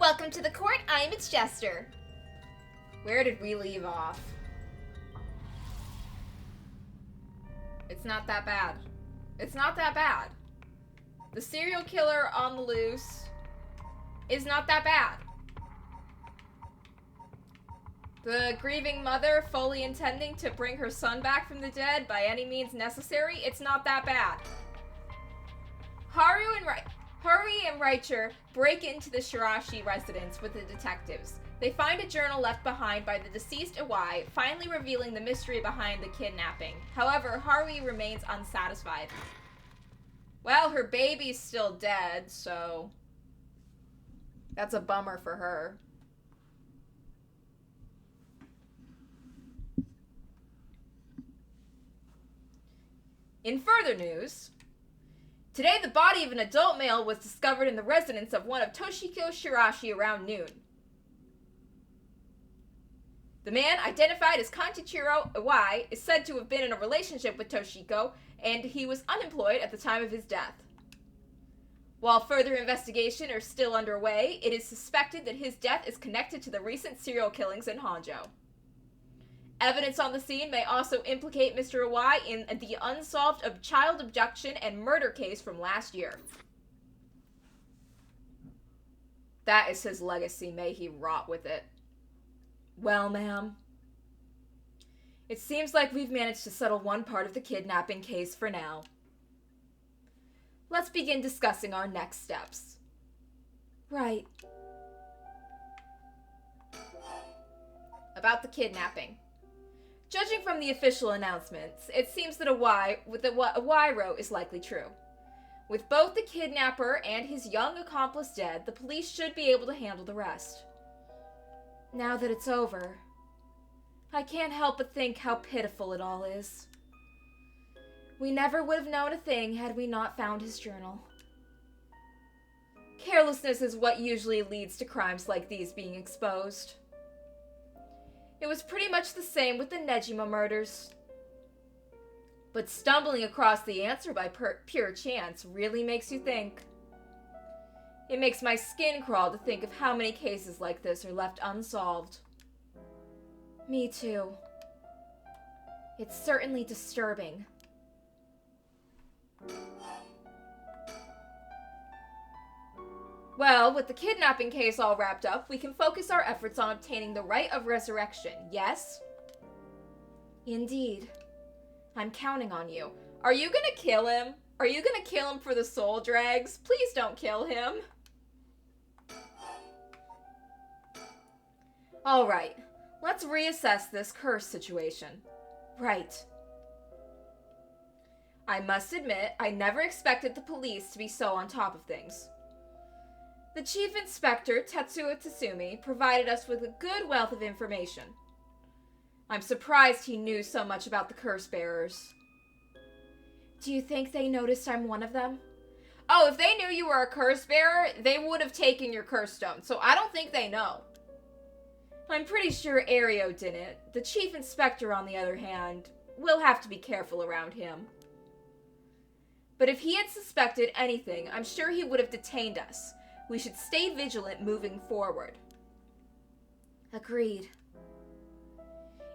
Welcome to the court, I'm its Jester. Where did we leave off? It's not that bad. It's not that bad. The serial killer on the loose is not that bad. The grieving mother fully intending to bring her son back from the dead by any means necessary, it's not that bad. Haru and Raicher break into the Shirashi residence with the detectives. They find a journal left behind by the deceased Iwai, finally revealing the mystery behind the kidnapping. However, Haru remains unsatisfied. Well, her baby's still dead, so that's a bummer for her. In further news, today the body of an adult male was discovered in the residence of one of Toshiko Shirashi around noon. The man, identified as Kantichiro Iwai, is said to have been in a relationship with Toshiko, and he was unemployed at the time of his death. While further investigation is still underway, it is suspected that his death is connected to the recent serial killings in Honjo. Evidence on the scene may also implicate Mr. Iwai in the unsolved child abduction and murder case from last year. That is his legacy. May he rot with it. Well, ma'am, it seems like we've managed to settle one part of the kidnapping case for now. Let's begin discussing our next steps. Right. About the kidnapping. Judging from the official announcements, it seems that Iwai is likely true. With both the kidnapper and his young accomplice dead, the police should be able to handle the rest. Now that it's over, I can't help but think how pitiful it all is. We never would have known a thing had we not found his journal. Carelessness is what usually leads to crimes like these being exposed. It was pretty much the same with the Nejima murders. But stumbling across the answer by pure chance really makes you think. It makes my skin crawl to think of how many cases like this are left unsolved. Me too. It's certainly disturbing. Well, with the kidnapping case all wrapped up, we can focus our efforts on obtaining the right of resurrection, yes? Indeed. I'm counting on you. Are you gonna kill him? Are you gonna kill him for the soul dregs? Please don't kill him. Alright, let's reassess this curse situation. Right. I must admit, I never expected the police to be so on top of things. The Chief Inspector, Tetsuo Tatsumi, provided us with a good wealth of information. I'm surprised he knew so much about the curse bearers. Do you think they noticed I'm one of them? Oh, if they knew you were a curse bearer, they would have taken your curse stone, so I don't think they know. I'm pretty sure Ario didn't. The Chief Inspector, on the other hand, we'll have to be careful around him. But if he had suspected anything, I'm sure he would have detained us. We should stay vigilant moving forward. Agreed.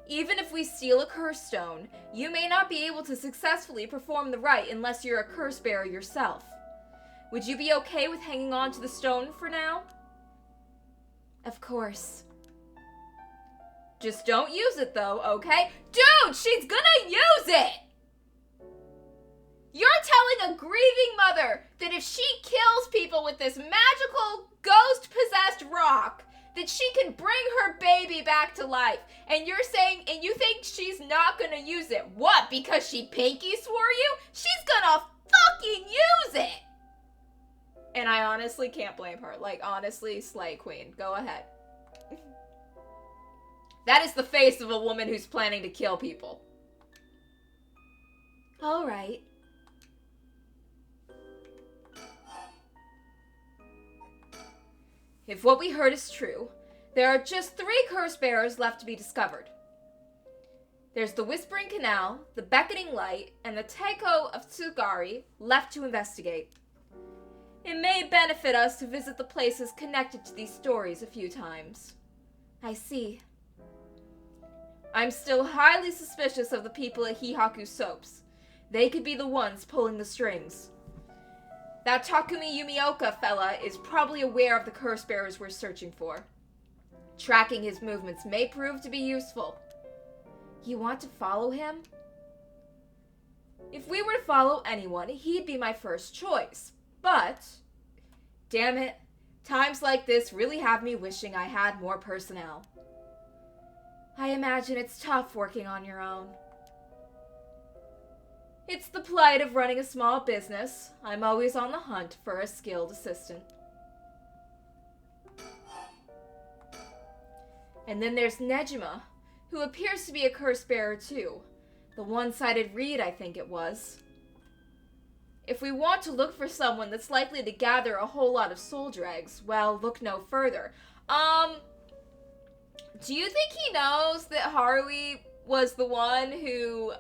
Even if we steal a curse stone, you may not be able to successfully perform the rite unless you're a curse bearer yourself. Would you be okay with hanging on to the stone for now? Of course. Just don't use it though, okay? Dude, she's gonna use it! You're telling a grieving mother that if she kills people with this magical, ghost-possessed rock, that she can bring her baby back to life. And you're saying, and you think she's not gonna use it. What, because she pinky swore you? She's gonna fucking use it! And I honestly can't blame her. Like, honestly, slay queen. Go ahead. That is the face of a woman who's planning to kill people. All right. If what we heard is true, there are just 3 curse bearers left to be discovered. There's the Whispering Canal, the Beckoning Light, and the Taiko of Tsugari left to investigate. It may benefit us to visit the places connected to these stories a few times. I see. I'm still highly suspicious of the people at Hihaku Soaps. They could be the ones pulling the strings. That Takumi Yumioka fella is probably aware of the curse bearers we're searching for. Tracking his movements may prove to be useful. You want to follow him? If we were to follow anyone, he'd be my first choice. But, damn it, times like this really have me wishing I had more personnel. I imagine it's tough working on your own. It's the plight of running a small business. I'm always on the hunt for a skilled assistant. And then there's Nejima, who appears to be a curse bearer too. The one-sided reed, I think it was. If we want to look for someone that's likely to gather a whole lot of soul dregs, well, look no further. Do you think he knows that Harui was the one who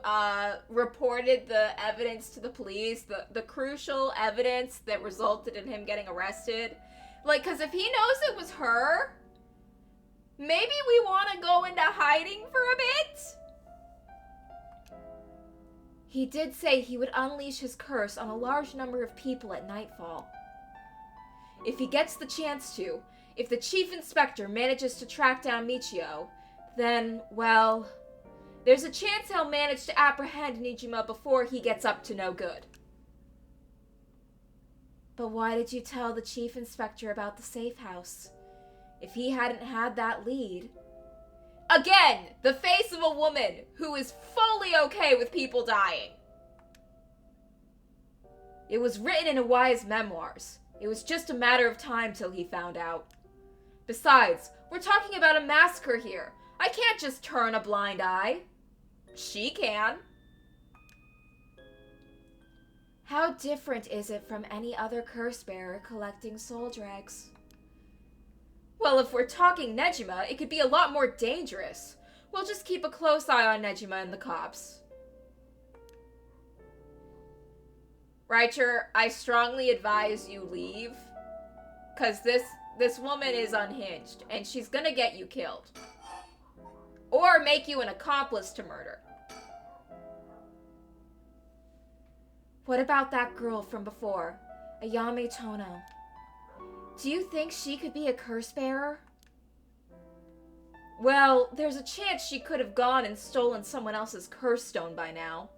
reported the evidence to the police, the crucial evidence that resulted in him getting arrested? Like, because if he knows it was her, maybe we want to go into hiding for a bit? He did say he would unleash his curse on a large number of people at nightfall. If he gets the chance to, if the chief inspector manages to track down Michio, then, well, there's a chance he'll manage to apprehend Nijima before he gets up to no good. But why did you tell the chief inspector about the safe house? If he hadn't had that lead... Again, the face of a woman who is fully okay with people dying. It was written in Awai's memoirs. It was just a matter of time till he found out. Besides, we're talking about a massacre here. I can't just turn a blind eye. She can. How different is it from any other curse bearer collecting soul dregs? Well, if we're talking Nejima, it could be a lot more dangerous. We'll just keep a close eye on Nejima and the cops. Reicher, I strongly advise you leave. Because this woman is unhinged, and she's gonna get you killed. Or make you an accomplice to murder. What about that girl from before, Ayame Tono? Do you think she could be a curse bearer? Well, there's a chance she could have gone and stolen someone else's curse stone by now.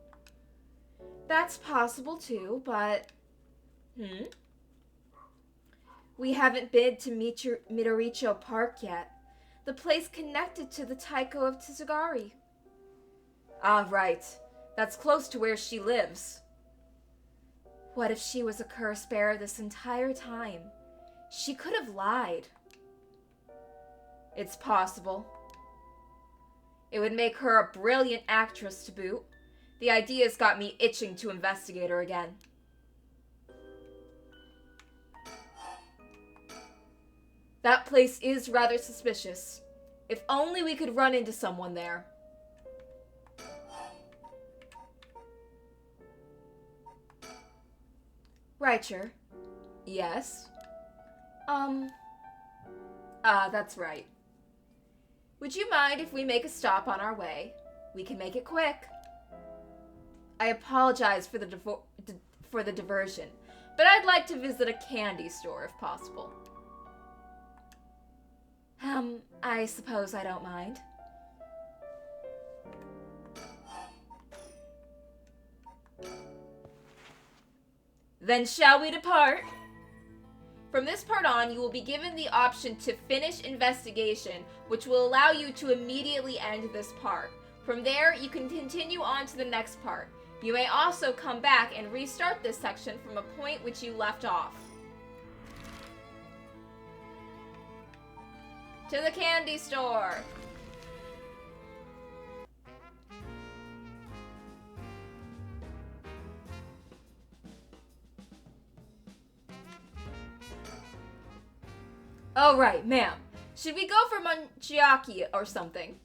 That's possible too, but... We haven't been to Midoricho Park yet. The place connected to the Taiko of Tsugari. Ah, right. That's close to where she lives. What if she was a curse bearer this entire time? She could have lied. It's possible. It would make her a brilliant actress to boot. The idea's got me itching to investigate her again. That place is rather suspicious. If only we could run into someone there. Reicher. Yes? That's right. Would you mind if we make a stop on our way? We can make it quick. I apologize for the diversion, but I'd like to visit a candy store if possible. I suppose I don't mind. Then shall we depart? From this part on, you will be given the option to finish investigation, which will allow you to immediately end this part. From there, you can continue on to the next part. You may also come back and restart this section from a point which you left off. To the candy store! Oh, right, ma'am. Should we go for mangiaki or something?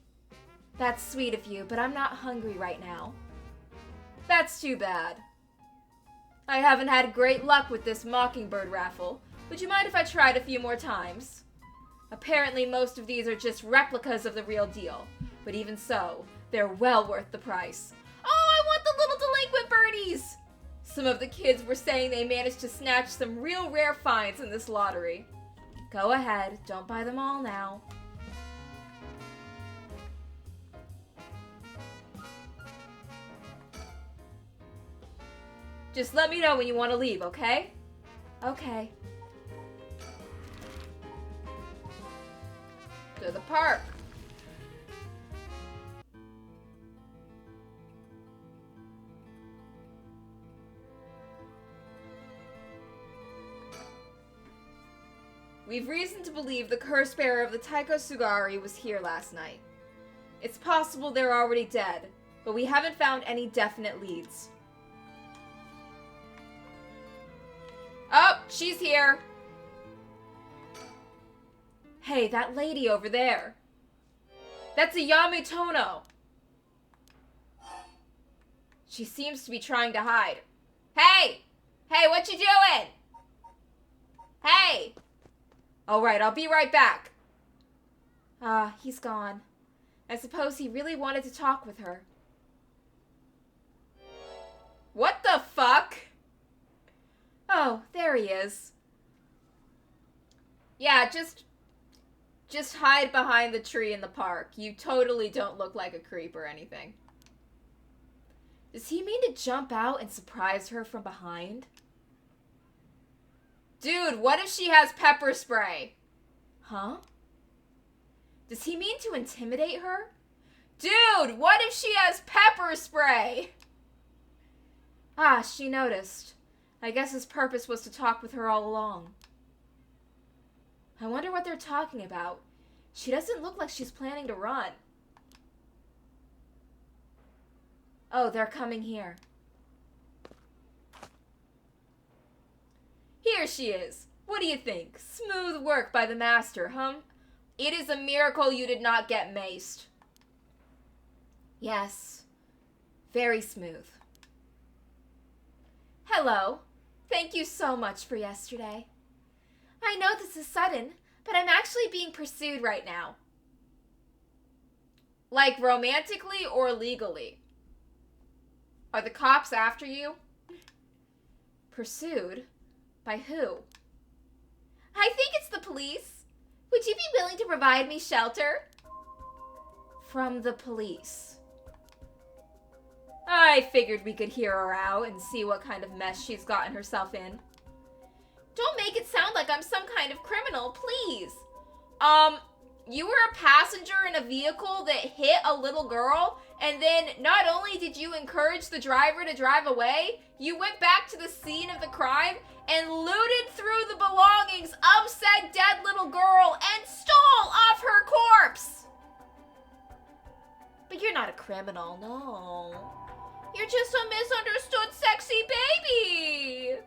That's sweet of you, but I'm not hungry right now. That's too bad. I haven't had great luck with this mockingbird raffle. Would you mind if I tried a few more times? Apparently most of these are just replicas of the real deal, but even so, they're well worth the price. Oh, I want the little delinquent birdies! Some of the kids were saying they managed to snatch some real rare finds in this lottery. Go ahead, don't buy them all now. Just let me know when you want to leave, okay? Okay. To the park. We've reason to believe the curse bearer of the Taiko Sugari was here last night. It's possible they're already dead, but we haven't found any definite leads. Oh, she's here. Hey, that lady over there. That's a Yamitono. She seems to be trying to hide. Hey! Hey, what you doing? Hey! Alright, I'll be right back. He's gone. I suppose he really wanted to talk with her. What the fuck? Oh, there he is. Yeah, just hide behind the tree in the park. You totally don't look like a creep or anything. Does he mean to jump out and surprise her from behind? Dude, what if she has pepper spray? Huh? Does he mean to intimidate her? Dude, what if she has pepper spray? Ah, she noticed. I guess his purpose was to talk with her all along. I wonder what they're talking about. She doesn't look like she's planning to run. Oh, they're coming here. Here she is. What do you think? Smooth work by the master, huh? It is a miracle you did not get maced. Yes. Very smooth. Hello. Thank you so much for yesterday. I know this is sudden, but I'm actually being pursued right now. Like romantically or legally? Are the cops after you? Pursued? By who? I think it's the police. Would you be willing to provide me shelter? From the police. I figured we could hear her out and see what kind of mess she's gotten herself in. Don't make it sound like I'm some kind of criminal, please. You were a passenger in a vehicle that hit a little girl, and then not only did you encourage the driver to drive away, you went back to the scene of the crime and looted through the belongings of said dead little girl and stole off her corpse. But you're not a criminal, no. You're just a misunderstood sexy baby.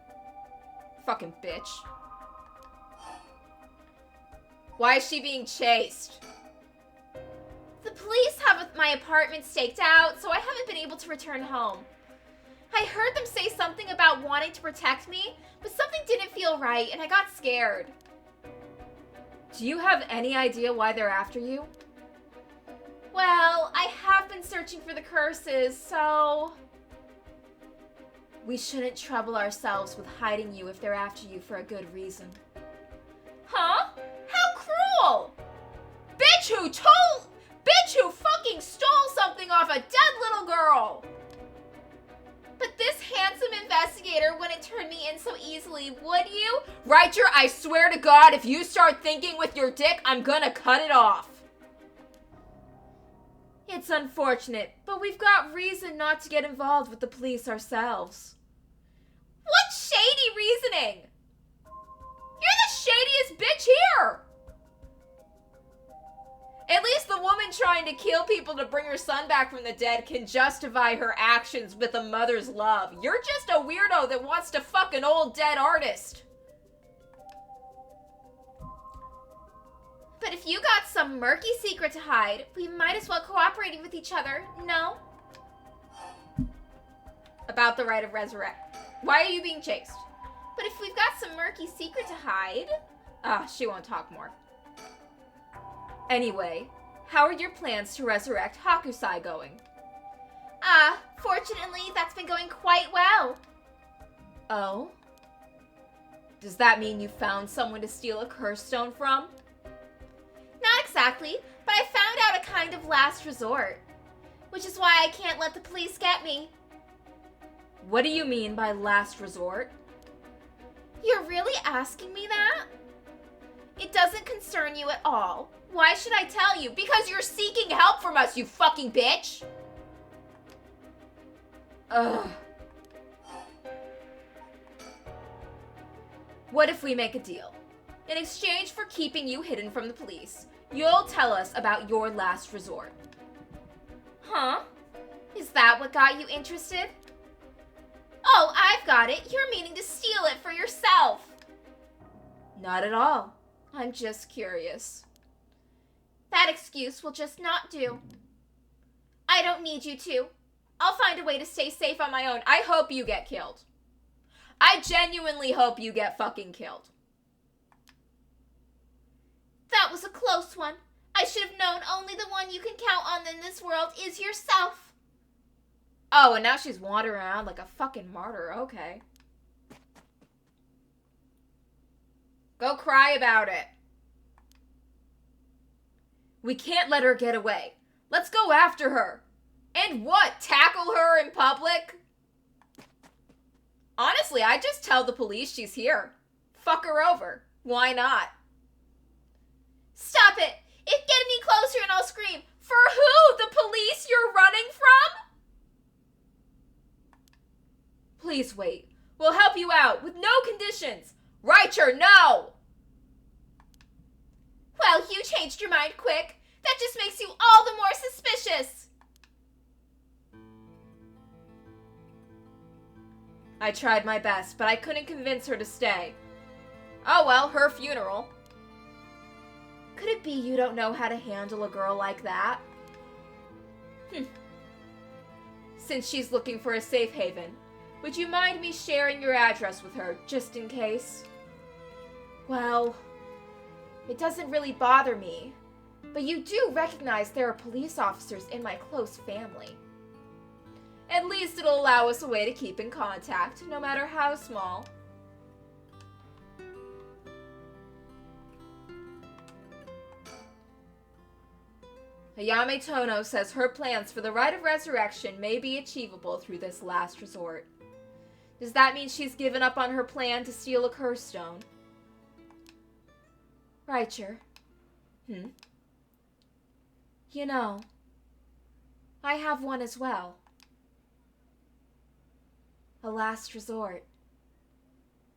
Fucking bitch. Why is she being chased? The police have my apartment staked out, so I haven't been able to return home. I heard them say something about wanting to protect me, but something didn't feel right, and I got scared. Do you have any idea why they're after you? Well, I have been searching for the curses, so... We shouldn't trouble ourselves with hiding you if they're after you for a good reason. Huh? How cruel! Bitch who fucking stole something off a dead little girl! But this handsome investigator wouldn't turn me in so easily, would you? Riker, I swear to God, if you start thinking with your dick, I'm gonna cut it off. It's unfortunate, but we've got reason not to get involved with the police ourselves. What shady reasoning? You're the shadiest bitch here! At least the woman trying to kill people to bring her son back from the dead can justify her actions with a mother's love. You're just a weirdo that wants to fuck an old dead artist. But if you got some murky secret to hide, we might as well cooperate with each other, no? About the right of Why are you being chased? But if we've got some murky secret to hide... she won't talk more. Anyway, how are your plans to resurrect Hakusai going? Fortunately, that's been going quite well. Oh? Does that mean you found someone to steal a curse stone from? Not exactly, but I found out a kind of last resort. Which is why I can't let the police get me. What do you mean by last resort? You're really asking me that? It doesn't concern you at all. Why should I tell you? Because you're seeking help from us, you fucking bitch! Ugh. What if we make a deal? In exchange for keeping you hidden from the police, you'll tell us about your last resort. Huh? Is that what got you interested? Oh, I've got it. You're meaning to steal it for yourself. Not at all. I'm just curious. That excuse will just not do. I don't need you to. I'll find a way to stay safe on my own. I hope you get killed. I genuinely hope you get fucking killed. That was a close one. I should have known only the one you can count on in this world is yourself. Oh, and now she's wandering around like a fucking martyr. Okay. Go cry about it. We can't let her get away. Let's go after her. And what? Tackle her in public? Honestly, I'd just tell the police she's here. Fuck her over. Why not? Stop it! Get any closer and I'll scream. For who? The police you're running from? Please wait. We'll help you out with no conditions. Richer, no! Well, you changed your mind quick. That just makes you all the more suspicious. I tried my best, but I couldn't convince her to stay. Oh well, her funeral. Could it be you don't know how to handle a girl like that? Since she's looking for a safe haven, would you mind me sharing your address with her, just in case? Well, it doesn't really bother me, but you do recognize there are police officers in my close family. At least it'll allow us a way to keep in contact, no matter how small. Ayame Tono says her plans for the rite of resurrection may be achievable through this last resort. Does that mean she's given up on her plan to steal a curse stone? Richer. You know, I have one as well. A last resort.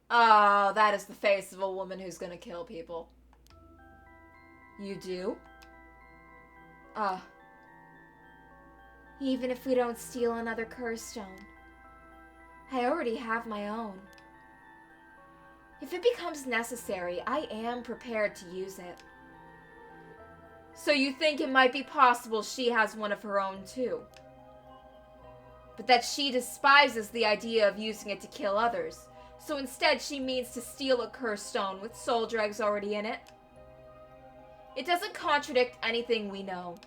Oh, that is the face of a woman who's gonna kill people. You do? Even if we don't steal another curse stone, I already have my own. If it becomes necessary, I am prepared to use it. So you think it might be possible she has one of her own too? But that she despises the idea of using it to kill others, so instead she means to steal a curse stone with soul dregs already in it? It doesn't contradict anything we know.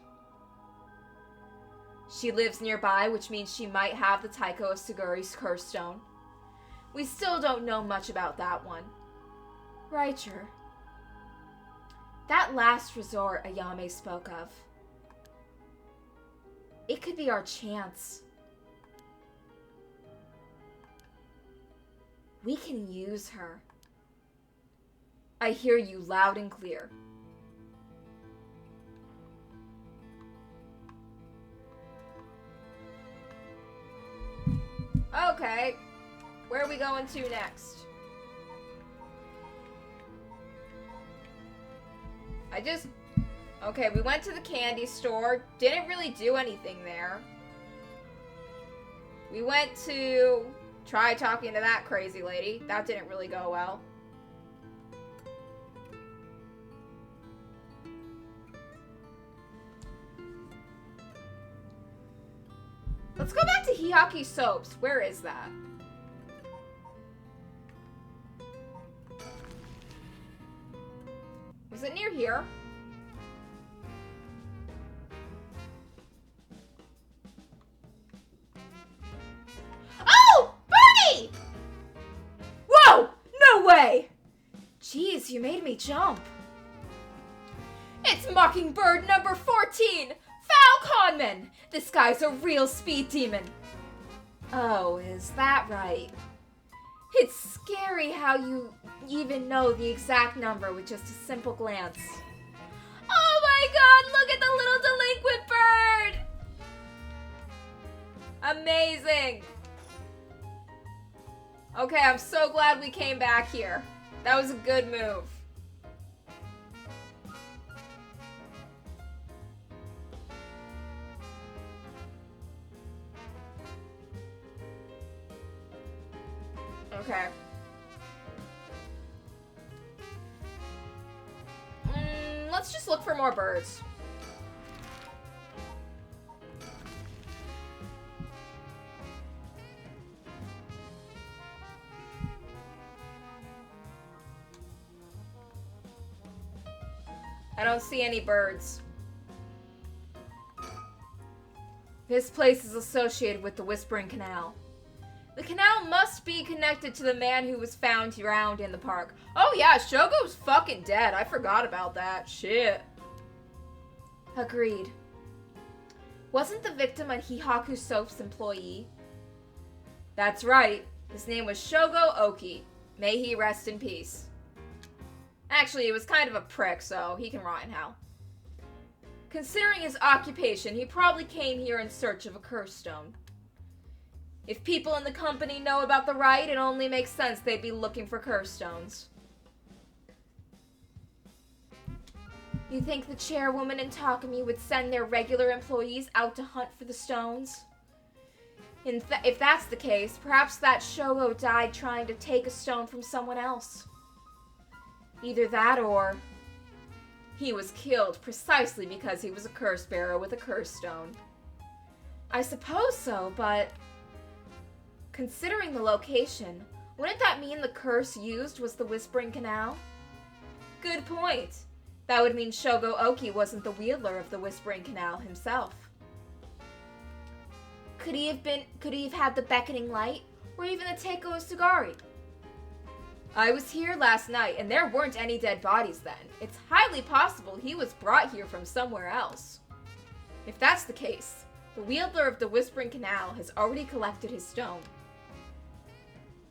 She lives nearby, which means she might have the Taiko Asuguri's curse stone. We still don't know much about that one. Richer. That last resort Ayame spoke of. It could be our chance. We can use her. I hear you loud and clear. Okay, where are we going to next? Okay, we went to the candy store. Didn't really do anything there. We went to try talking to that crazy lady. That didn't really go well. Let's go back to Hiyaki Soaps. Where is that? here. Oh! Bernie! Whoa! No way! Jeez, you made me jump. It's Mockingbird number 14! Foul Conman! This guy's a real speed demon. Oh, is that right? It's scary how you even know the exact number with just a simple glance. Oh my god, look at the little delinquent bird! Amazing! Okay, I'm so glad we came back here. That was a good move. Okay. Let's just look for more birds. I don't see any birds. This place is associated with the Whispering Canal. The canal must be connected to the man who was found drowned in the park. Oh yeah, Shogo's fucking dead. I forgot about that. Shit. Agreed. Wasn't the victim a Hihaku Soap's employee? That's right. His name was Shogo Oki. May he rest in peace. Actually, he was kind of a prick, so he can rot in hell. Considering his occupation, he probably came here in search of a curse stone. If people in the company know about the rite, it only makes sense they'd be looking for curse stones. You think the chairwoman and Takumi would send their regular employees out to hunt for the stones? If that's the case, perhaps that Shogo died trying to take a stone from someone else. Either that or he was killed precisely because he was a curse bearer with a curse stone. I suppose so, but considering the location, wouldn't that mean the curse used was the Whispering Canal? Good point. That would mean Shogo Oki wasn't the wielder of the Whispering Canal himself. Could he have had the beckoning light, or even the Teiko Sugari? I was here last night, and there weren't any dead bodies then. It's highly possible he was brought here from somewhere else. If that's the case, the wielder of the Whispering Canal has already collected his stone.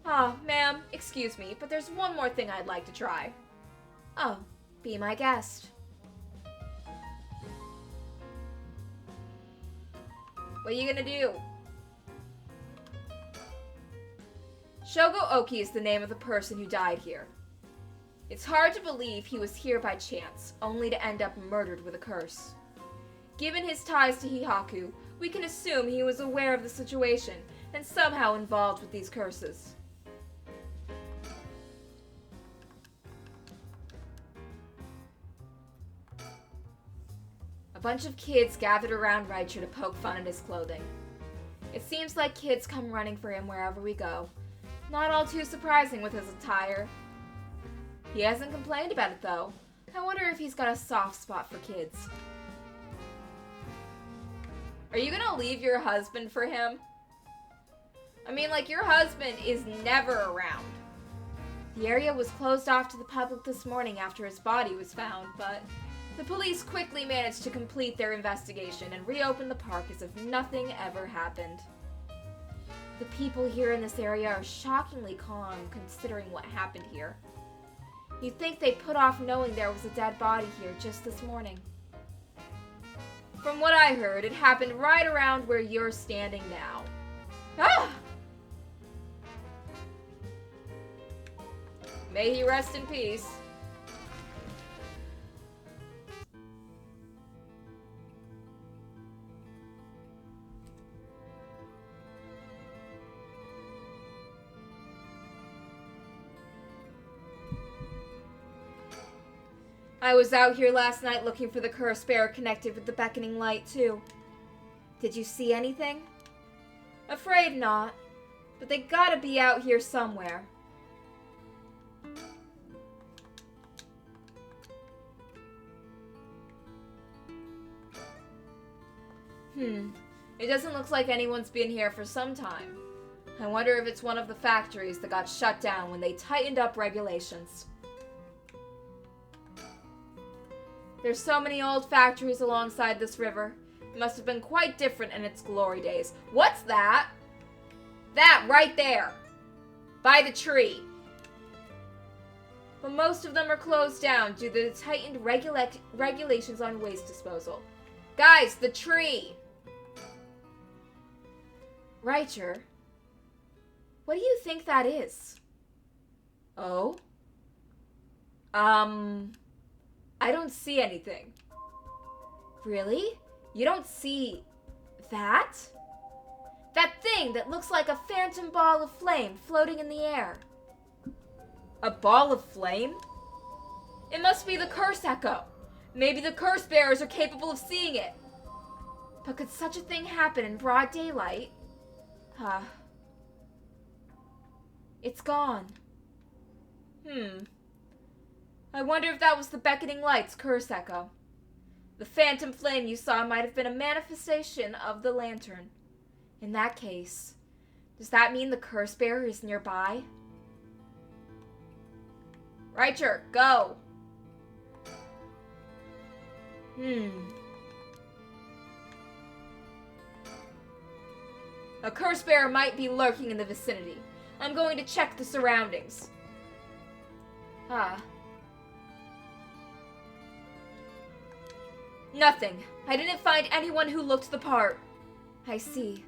Ah, ma'am, excuse me, but there's one more thing I'd like to try. Oh, be my guest. What are you gonna do? Shogo Oki is the name of the person who died here. It's hard to believe he was here by chance, only to end up murdered with a curse. Given his ties to Hihaku, we can assume he was aware of the situation and somehow involved with these curses. A bunch of kids gathered around Raichu to poke fun at his clothing. It seems like kids come running for him wherever we go. Not all too surprising with his attire. He hasn't complained about it though. I wonder if he's got a soft spot for kids. Are you gonna leave your husband for him? I mean, like, your husband is never around. The area was closed off to the public this morning after his body was found, but the police quickly managed to complete their investigation and reopen the park as if nothing ever happened. The people here in this area are shockingly calm considering what happened here. You'd think they'd put off knowing there was a dead body here just this morning. From what I heard, it happened right around where you're standing now. Ah! May he rest in peace. I was out here last night looking for the curse bearer connected with the beckoning light, too. Did you see anything? Afraid not, but they gotta be out here somewhere. It doesn't look like anyone's been here for some time. I wonder if it's one of the factories that got shut down when they tightened up regulations. There's so many old factories alongside this river. It must have been quite different in its glory days. What's that? That right there. By the tree. But most of them are closed down due to the tightened regulations on waste disposal. Guys, the tree! Richer, what do you think that is? Oh? I don't see anything. Really? You don't see that? That thing that looks like a phantom ball of flame floating in the air. A ball of flame? It must be the curse echo. Maybe the curse bearers are capable of seeing it. But could such a thing happen in broad daylight? It's gone. I wonder if that was the beckoning light's curse echo. The phantom flame you saw might have been a manifestation of the lantern. In that case, does that mean the curse bearer is nearby? Richer, go! A curse bearer might be lurking in the vicinity. I'm going to check the surroundings. Nothing. I didn't find anyone who looked the part. I see.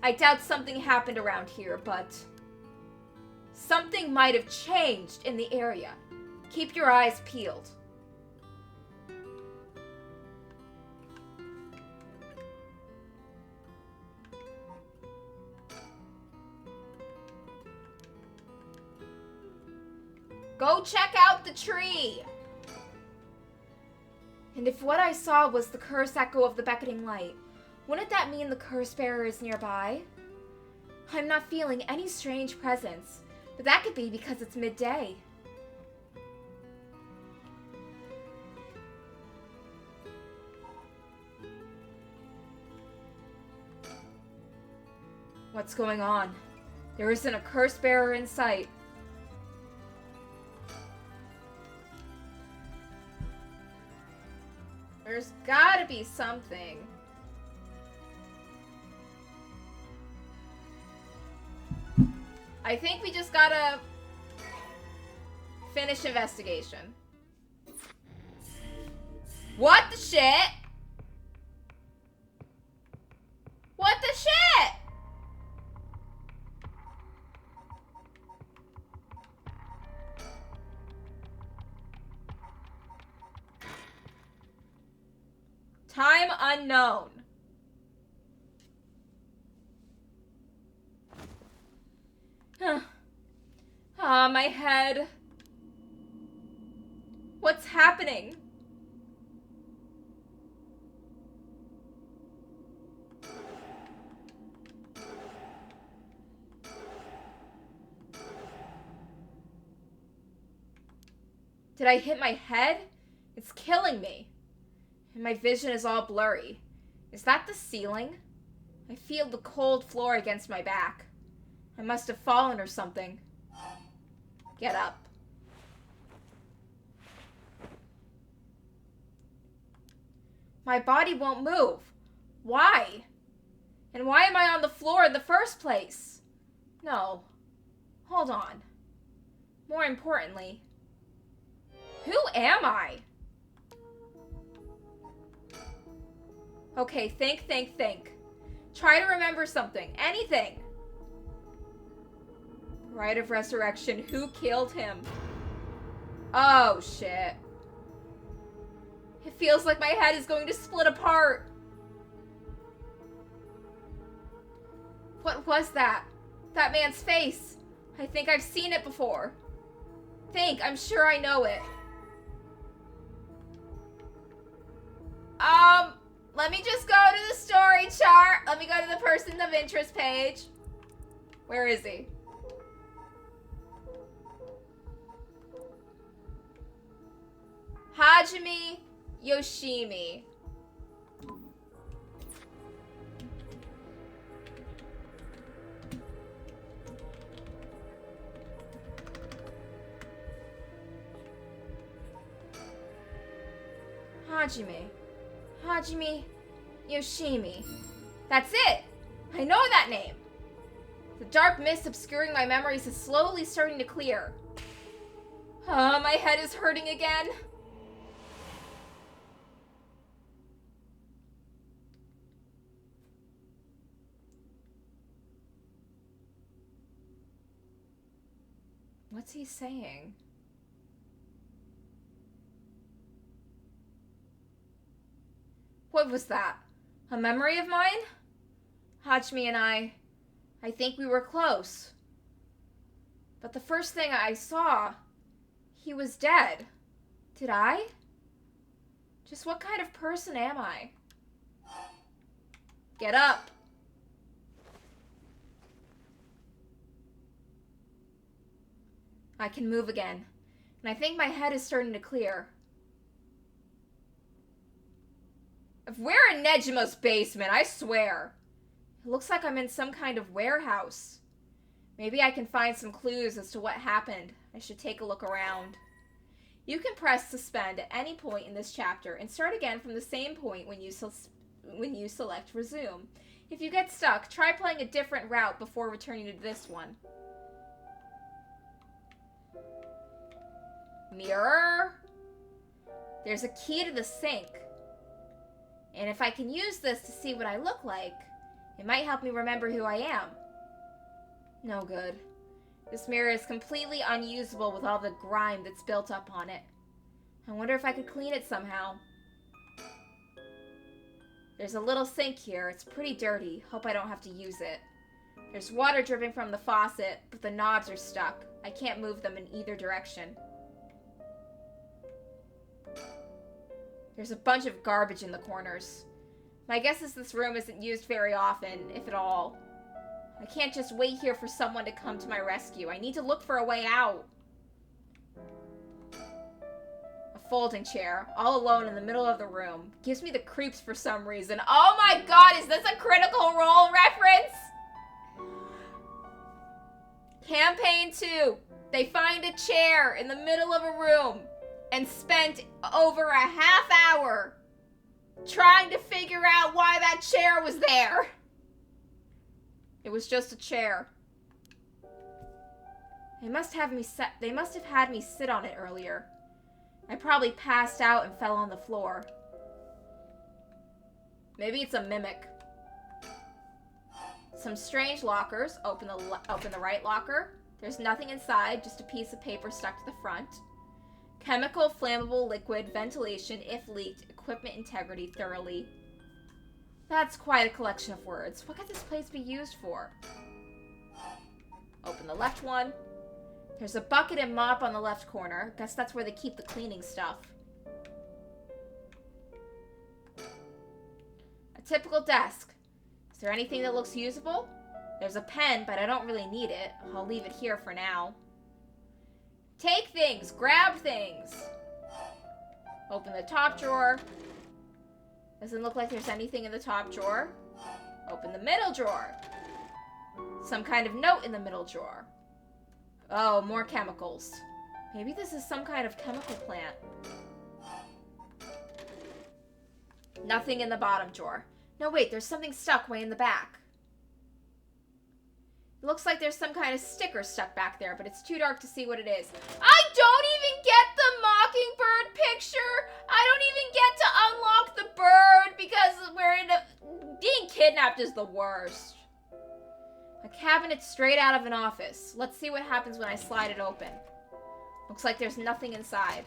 I doubt something happened around here, but something might have changed in the area. Keep your eyes peeled. Go check out the tree! And if what I saw was the curse echo of the beckoning light, wouldn't that mean the curse bearer is nearby? I'm not feeling any strange presence, but that could be because it's midday. What's going on? There isn't a curse bearer in sight. There's gotta be something. I think we just gotta finish investigation. What the shit? What the shit? Time unknown. My head. What's happening? Did I hit my head? It's killing me. And my vision is all blurry. Is that the ceiling? I feel the cold floor against my back. I must have fallen or something. Get up. My body won't move. Why? And why am I on the floor in the first place? No. Hold on. More importantly, who am I? Okay, think. Try to remember something. Anything. Rite of Resurrection. Who killed him? Oh, shit. It feels like my head is going to split apart. What was that? That man's face. I think I've seen it before. I'm sure I know it. Let me just go to the story chart. Let me go to the person of interest page. Where is he? Hajime Yoshimi. Hajime. Hajime Yoshimi. That's it! I know that name! The dark mist obscuring my memories is slowly starting to clear. My head is hurting again. What's he saying? What was that? A memory of mine? Hajime and I think we were close. But the first thing I saw, he was dead. Did I? Just what kind of person am I? Get up. I can move again, and I think my head is starting to clear. If we're in Nejima's basement, I swear. It looks like I'm in some kind of warehouse. Maybe I can find some clues as to what happened. I should take a look around. You can press suspend at any point in this chapter and start again from the same point when you select resume. If you get stuck, try playing a different route before returning to this one. Mirror. There's a key to the sink. And if I can use this to see what I look like, it might help me remember who I am. No good. This mirror is completely unusable with all the grime that's built up on it. I wonder if I could clean it somehow. There's a little sink here. It's pretty dirty. Hope I don't have to use it. There's water dripping from the faucet, but the knobs are stuck. I can't move them in either direction. There's a bunch of garbage in the corners. My guess is this room isn't used very often, if at all. I can't just wait here for someone to come to my rescue. I need to look for a way out. A folding chair, all alone in the middle of the room. Gives me the creeps for some reason. Oh my god, is this a Critical Role reference? Campaign 2. They find a chair in the middle of a room and spent over a half hour trying to figure out why that chair was there. It was just a chair. They must have had me sit on it earlier. I probably passed out and fell on the floor. Maybe it's a mimic. Some strange lockers. Open the right locker. There's nothing inside, just a piece of paper stuck to the front. Chemical, flammable, liquid, ventilation, if leaked, equipment integrity thoroughly. That's quite a collection of words. What could this place be used for? Open the left one. There's a bucket and mop on the left corner. Guess that's where they keep the cleaning stuff. A typical desk. Is there anything that looks usable? There's a pen, but I don't really need it. I'll leave it here for now. Take things, grab things. Open the top drawer. Doesn't look like there's anything in the top drawer. Open the middle drawer. Some kind of note in the middle drawer. Oh, more chemicals. Maybe this is some kind of chemical plant. Nothing in the bottom drawer. No, wait, there's something stuck way in the back. It looks like there's some kind of sticker stuck back there, but it's too dark to see what it is. I don't even get the mockingbird picture! I don't even get to unlock the bird because we're in a... Being kidnapped is the worst. A cabinet straight out of an office. Let's see what happens when I slide it open. Looks like there's nothing inside.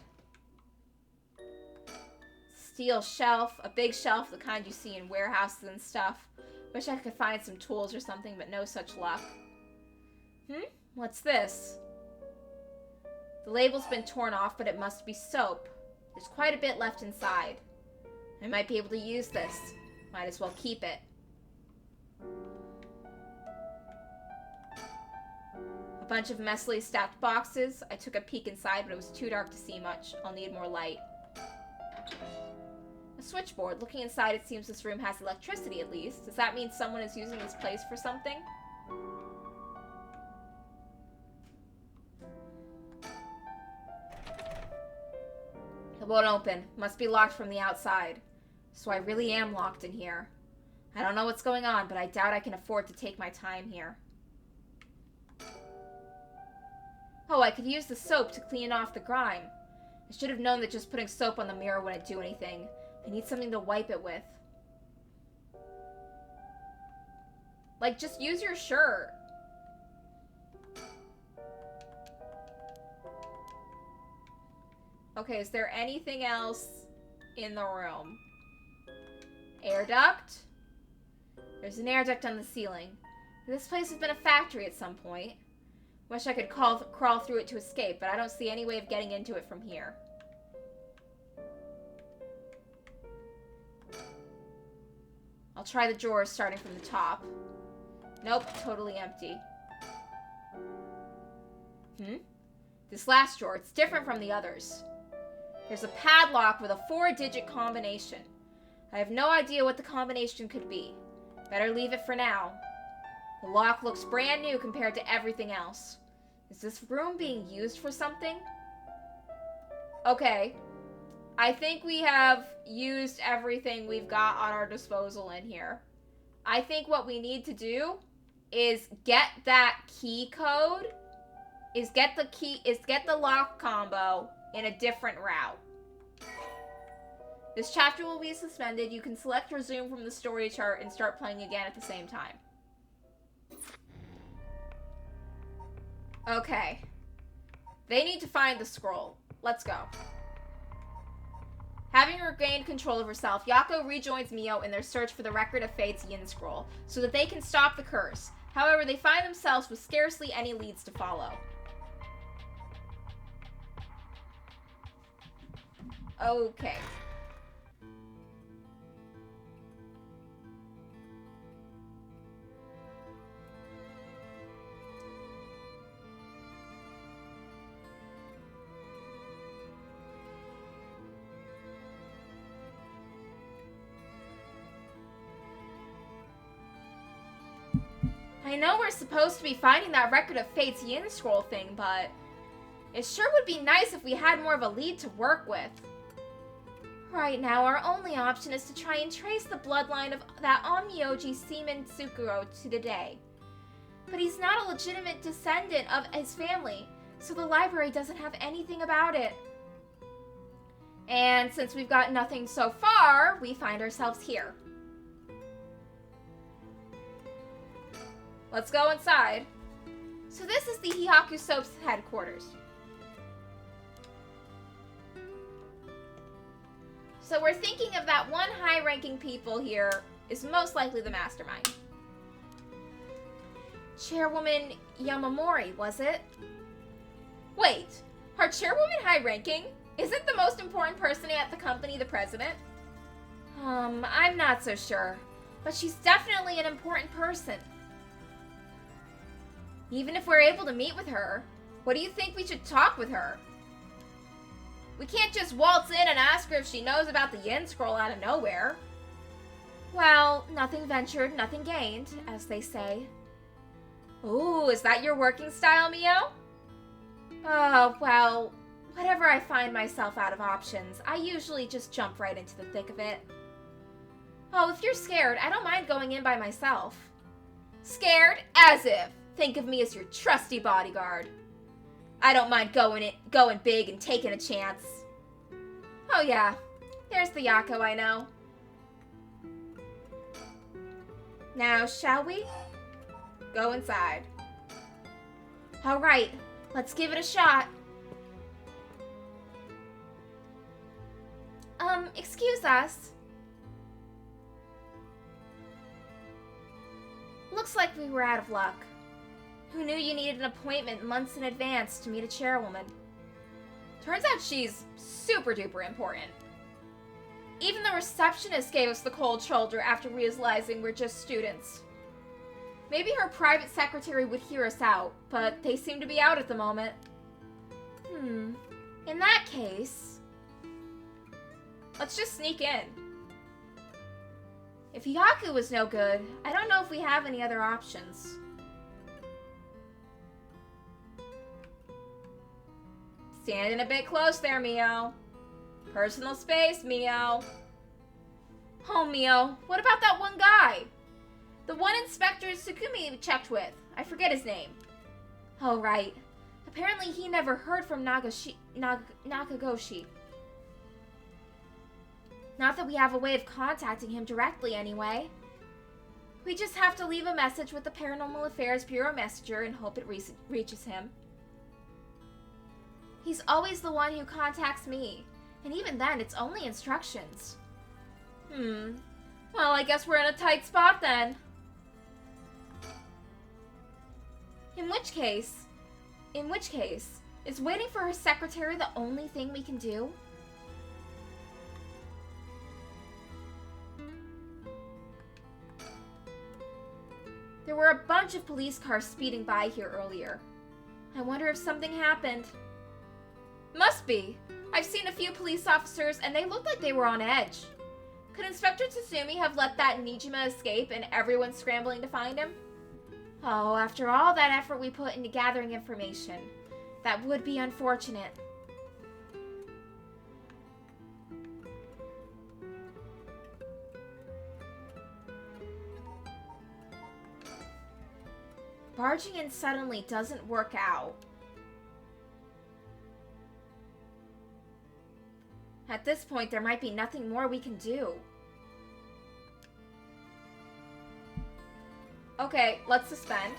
Steel shelf, a big shelf, the kind you see in warehouses and stuff. Wish I could find some tools or something, but no such luck. What's this? The label's been torn off, but it must be soap. There's quite a bit left inside. I might be able to use this. Might as well keep it. A bunch of messily stacked boxes. I took a peek inside, but it was too dark to see much. I'll need more light. A switchboard. Looking inside, it seems this room has electricity at least. Does that mean someone is using this place for something? It won't open. Must be locked from the outside. So I really am locked in here. I don't know what's going on, but I doubt I can afford to take my time here. Oh, I could use the soap to clean off the grime. I should have known that just putting soap on the mirror wouldn't do anything. I need something to wipe it with. Like, just use your shirt. Okay, is there anything else in the room? Air duct? There's an air duct on the ceiling. This place has been a factory at some point. Wish I could crawl through it to escape, but I don't see any way of getting into it from here. I'll try the drawers starting from the top. Nope, totally empty. This last drawer, it's different from the others. There's a padlock with a 4-digit combination. I have no idea what the combination could be. Better leave it for now. The lock looks brand new compared to everything else. Is this room being used for something? Okay. I think we have used everything we've got on our disposal in here. I think what we need to do is get that key code, get the lock combo in a different route. This chapter will be suspended. You can select resume from the story chart and start playing again at the same time. Okay. They need to find the scroll. Let's go. Having regained control of herself, Yako rejoins Mio in their search for the Record of Fate's Yin Scroll, so that they can stop the curse. However, they find themselves with scarcely any leads to follow. Okay. I know we're supposed to be finding that Record of Fate's Yin Scroll thing, but it sure would be nice if we had more of a lead to work with. Right now, our only option is to try and trace the bloodline of that Onmyoji Seaman Tsukuro to today. But he's not a legitimate descendant of his family, so the library doesn't have anything about it. And since we've got nothing so far, we find ourselves here. Let's go inside. So this is the Hihaku Soap's headquarters. So we're thinking of that one high-ranking people here is most likely the mastermind. Chairwoman Yamamori, was it? Wait, our chairwoman high-ranking? Isn't the most important person at the company the president? I'm not so sure, but she's definitely an important person. Even if we're able to meet with her, what do you think we should talk with her? We can't just waltz in and ask her if she knows about the Yin Scroll out of nowhere. Well, nothing ventured, nothing gained, as they say. Ooh, is that your working style, Mio? Oh, well, whenever I find myself out of options, I usually just jump right into the thick of it. Oh, if you're scared, I don't mind going in by myself. Scared? As if! Think of me as your trusty bodyguard. I don't mind going big and taking a chance. Oh yeah, there's the Yako I know. Now, shall we? Go inside. All right, let's give it a shot. Excuse us. Looks like we were out of luck. Who knew you needed an appointment months in advance to meet a chairwoman? Turns out she's super duper important. Even the receptionist gave us the cold shoulder after realizing we're just students. Maybe her private secretary would hear us out, but they seem to be out at the moment. In that case, let's just sneak in. If Hihaku was no good, I don't know if we have any other options. Standing a bit close there, Mio. Personal space, Mio. Oh, Mio, what about that one guy? The one Inspector Tsukumi checked with. I forget his name. Oh, right. Apparently he never heard from Nakagoshi. Not that we have a way of contacting him directly, anyway. We just have to leave a message with the Paranormal Affairs Bureau messenger and hope it reaches him. He's always the one who contacts me, and even then, it's only instructions. Well, I guess we're in a tight spot then. In which case, is waiting for her secretary the only thing we can do? There were a bunch of police cars speeding by here earlier. I wonder if something happened. Must be. I've seen a few police officers and they looked like they were on edge. Could Inspector Tatsumi have let that Nijima escape and everyone's scrambling to find him? Oh, after all that effort we put into gathering information, that would be unfortunate. Barging in suddenly doesn't work out. At this point, there might be nothing more we can do. Okay, let's suspend.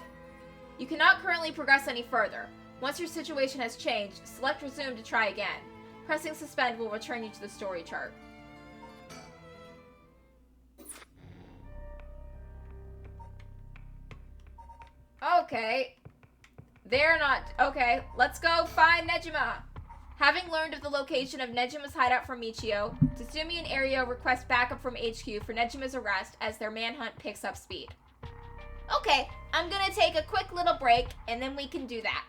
You cannot currently progress any further. Once your situation has changed, select resume to try again. Pressing suspend will return you to the story chart. Okay. They're not... Okay, let's go find Nejima. Having learned of the location of Nejima's hideout from Michio, Tatsumi and Ario request backup from HQ for Nejima's arrest as their manhunt picks up speed. Okay, I'm gonna take a quick little break, and then we can do that.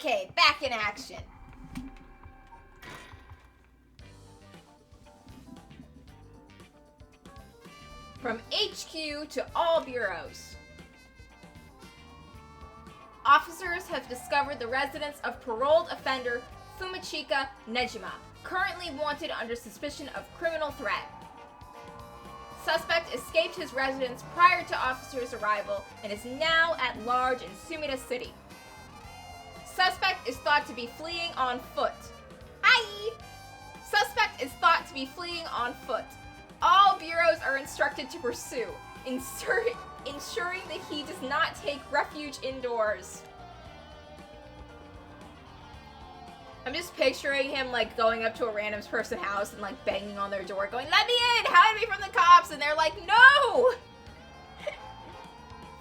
Okay, back in action. From HQ to all bureaus. Officers have discovered the residence of paroled offender Fumichika Nejima, currently wanted under suspicion of criminal threat. Suspect escaped his residence prior to officers' arrival and is now at large in Sumida City. Suspect is thought to be fleeing on foot. Hi! Suspect is thought to be fleeing on foot. All bureaus are instructed to pursue, ensuring that he does not take refuge indoors. I'm just picturing him like going up to a random person's house and like banging on their door going, "Let me in! Hide me from the cops!" And they're like, "No!"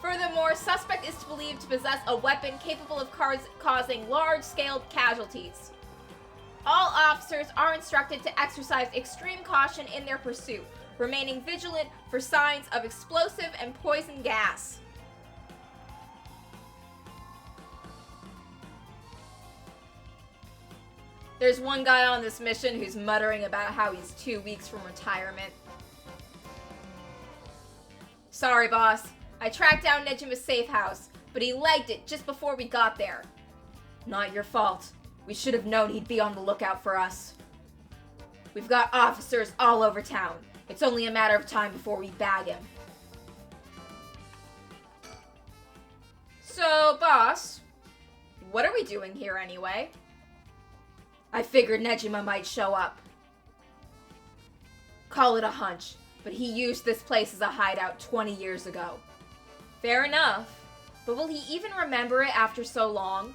Furthermore, suspect is believed to possess a weapon capable of causing large-scale casualties. All officers are instructed to exercise extreme caution in their pursuit, remaining vigilant for signs of explosive and poison gas. There's one guy on this mission who's muttering about how he's 2 weeks from retirement. Sorry, boss. I tracked down Nejima's safe house, but he legged it just before we got there. Not your fault. We should have known he'd be on the lookout for us. We've got officers all over town. It's only a matter of time before we bag him. So, boss, what are we doing here anyway? I figured Nejima might show up. Call it a hunch, but he used this place as a hideout 20 years ago. Fair enough, but will he even remember it after so long?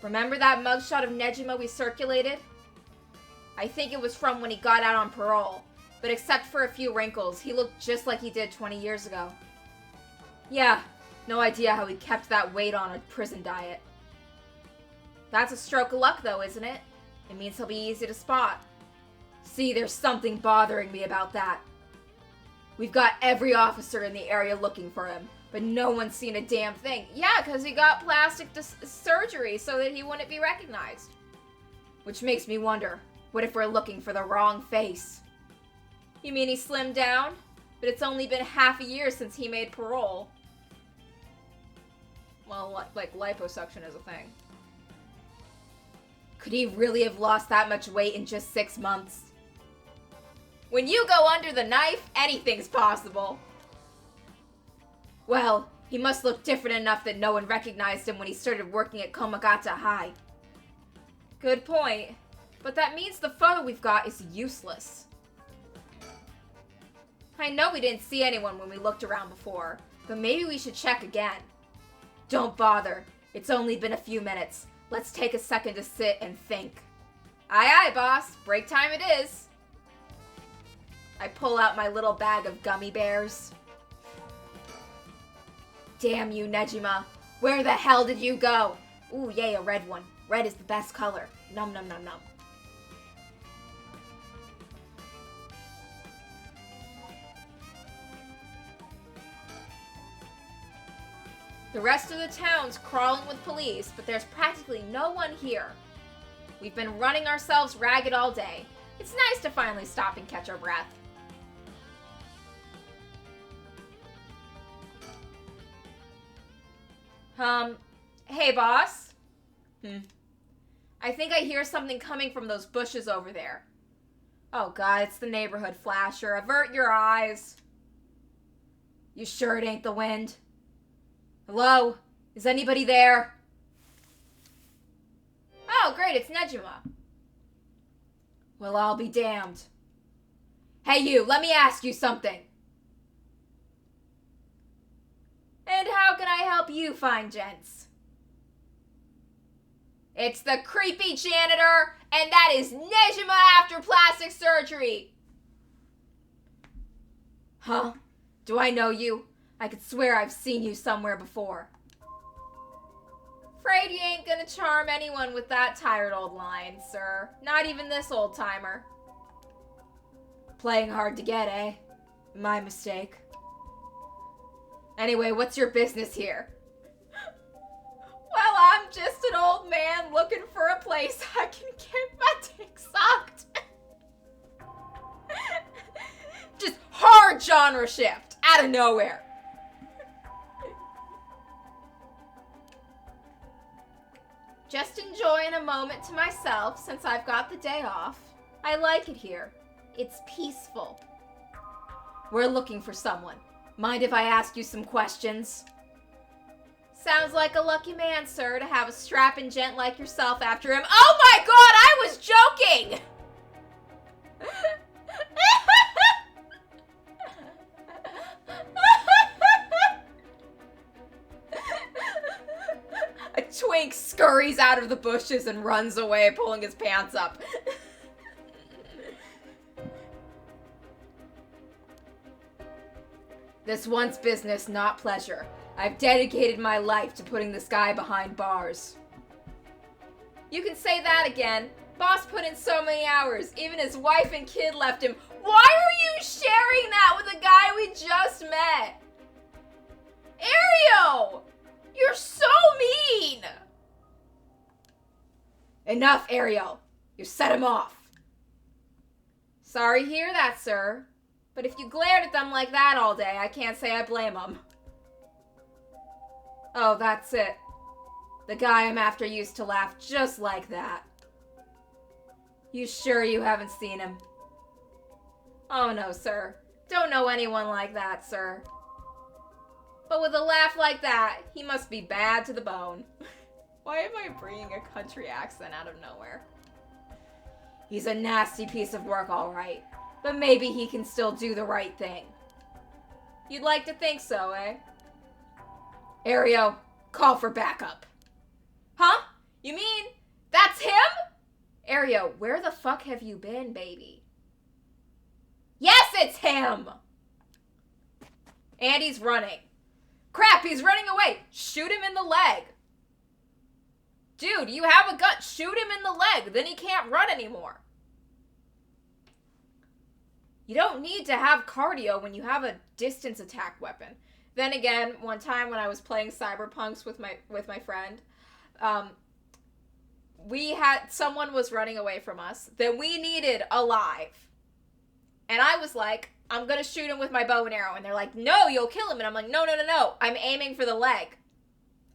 Remember that mugshot of Nejima we circulated? I think it was from when he got out on parole, but except for a few wrinkles, he looked just like he did 20 years ago. Yeah, no idea how he kept that weight on a prison diet. That's a stroke of luck though, isn't it? It means he'll be easy to spot. See, there's something bothering me about that. We've got every officer in the area looking for him, but no one's seen a damn thing. Yeah, because he got plastic surgery so that he wouldn't be recognized. Which makes me wonder, what if we're looking for the wrong face? You mean he slimmed down? But it's only been half a year since he made parole. Well, like liposuction is a thing. Could he really have lost that much weight in just 6 months? When you go under the knife, anything's possible. Well, he must look different enough that no one recognized him when he started working at Komagata High. Good point. But that means the photo we've got is useless. I know we didn't see anyone when we looked around before, but maybe we should check again. Don't bother. It's only been a few minutes. Let's take a second to sit and think. Aye, aye, boss. Break time it is. I pull out my little bag of gummy bears. Damn you, Nejima. Where the hell did you go? Ooh, yay, a red one. Red is the best color. Num num num num. The rest of the town's crawling with police, but there's practically no one here. We've been running ourselves ragged all day. It's nice to finally stop and catch our breath. Hey, boss? I think I hear something coming from those bushes over there. Oh god, it's the neighborhood flasher. Avert your eyes. You sure it ain't the wind? Hello? Is anybody there? Oh, great, it's Nejima. Well, I'll be damned. Hey you, let me ask you something. And how can I help you, fine gents? It's the creepy janitor, and that is Nejima after plastic surgery. Huh? Do I know you? I could swear I've seen you somewhere before. Afraid you ain't gonna charm anyone with that tired old line, sir. Not even this old timer. Playing hard to get, eh? My mistake. Anyway, what's your business here? Well, I'm just an old man looking for a place I can get my dick sucked. Just hard genre shift out of nowhere. Just enjoying a moment to myself since I've got the day off. I like it here. It's peaceful. We're looking for someone. Mind if I ask you some questions? Sounds like a lucky man, sir, to have a strapping gent like yourself after him. Oh my god, I was joking! A twink scurries out of the bushes and runs away, pulling his pants up. This one's business, not pleasure. I've dedicated my life to putting this guy behind bars. You can say that again. Boss put in so many hours. Even his wife and kid left him. Why are you sharing that with a guy we just met? Ariel! You're so mean! Enough, Ariel. You set him off. Sorry to hear that, sir. But if you glared at them like that all day, I can't say I blame them. Oh, that's it. The guy I'm after used to laugh just like that. You sure you haven't seen him? Oh no, sir. Don't know anyone like that, sir. But with a laugh like that, he must be bad to the bone. Why am I bringing a country accent out of nowhere? He's a nasty piece of work, all right. But maybe he can still do the right thing. You'd like to think so, eh? Ario, call for backup. Huh? You mean that's him? Ario, where the fuck have you been, baby? Yes, it's him! And he's running. Crap, he's running away. Shoot him in the leg. Dude, you have a gun. Shoot him in the leg. Then he can't run anymore. You don't need to have cardio when you have a distance attack weapon. Then again, one time when I was playing Cyberpunks with my friend, someone was running away from us that we needed alive. And I was like, I'm gonna shoot him with my bow and arrow. And they're like, no, you'll kill him. And I'm like, no. I'm aiming for the leg.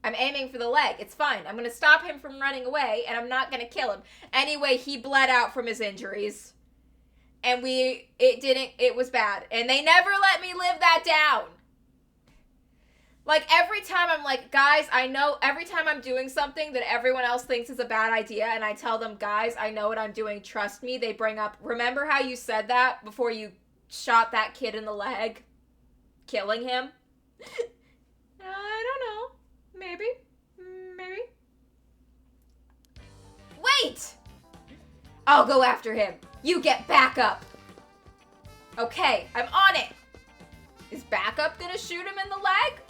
It's fine. I'm gonna stop him from running away and I'm not gonna kill him. Anyway, he bled out from his injuries. And it was bad. And they never let me live that down. Like, every time I'm like, guys, I know, every time I'm doing something that everyone else thinks is a bad idea, and I tell them, guys, I know what I'm doing, trust me, they bring up, remember how you said that before you shot that kid in the leg? Killing him? I don't know. Maybe. Wait! I'll go after him. You get back up. Okay, I'm on it. Is backup gonna shoot him in the leg?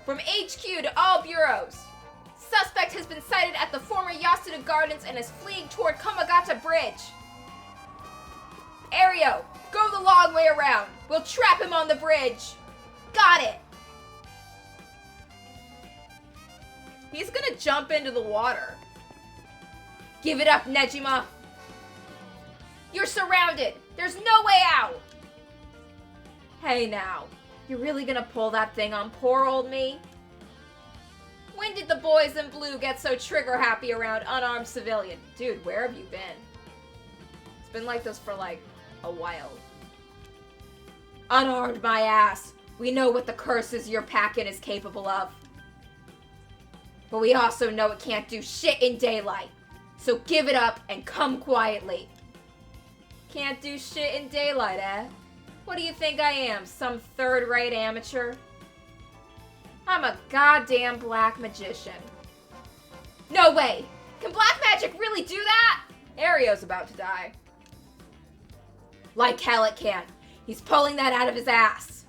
From HQ to all bureaus. Suspect has been sighted at the former Yasuda Gardens and is fleeing toward Kamagata Bridge. Ario, go the long way around. We'll trap him on the bridge. Got it. He's gonna jump into the water. Give it up, Nejima. You're surrounded. There's no way out. Hey now. You're really gonna pull that thing on poor old me? When did the boys in blue get so trigger happy around unarmed civilian? Dude, where have you been? It's been like this for like a while. Unarmed my ass. We know what the curses you're packing is capable of. But we also know it can't do shit in daylight. So give it up and come quietly. Can't do shit in daylight, eh? What do you think I am, some third-rate amateur? I'm a goddamn black magician. No way! Can black magic really do that? Ario's about to die. Like hell it can. He's pulling that out of his ass.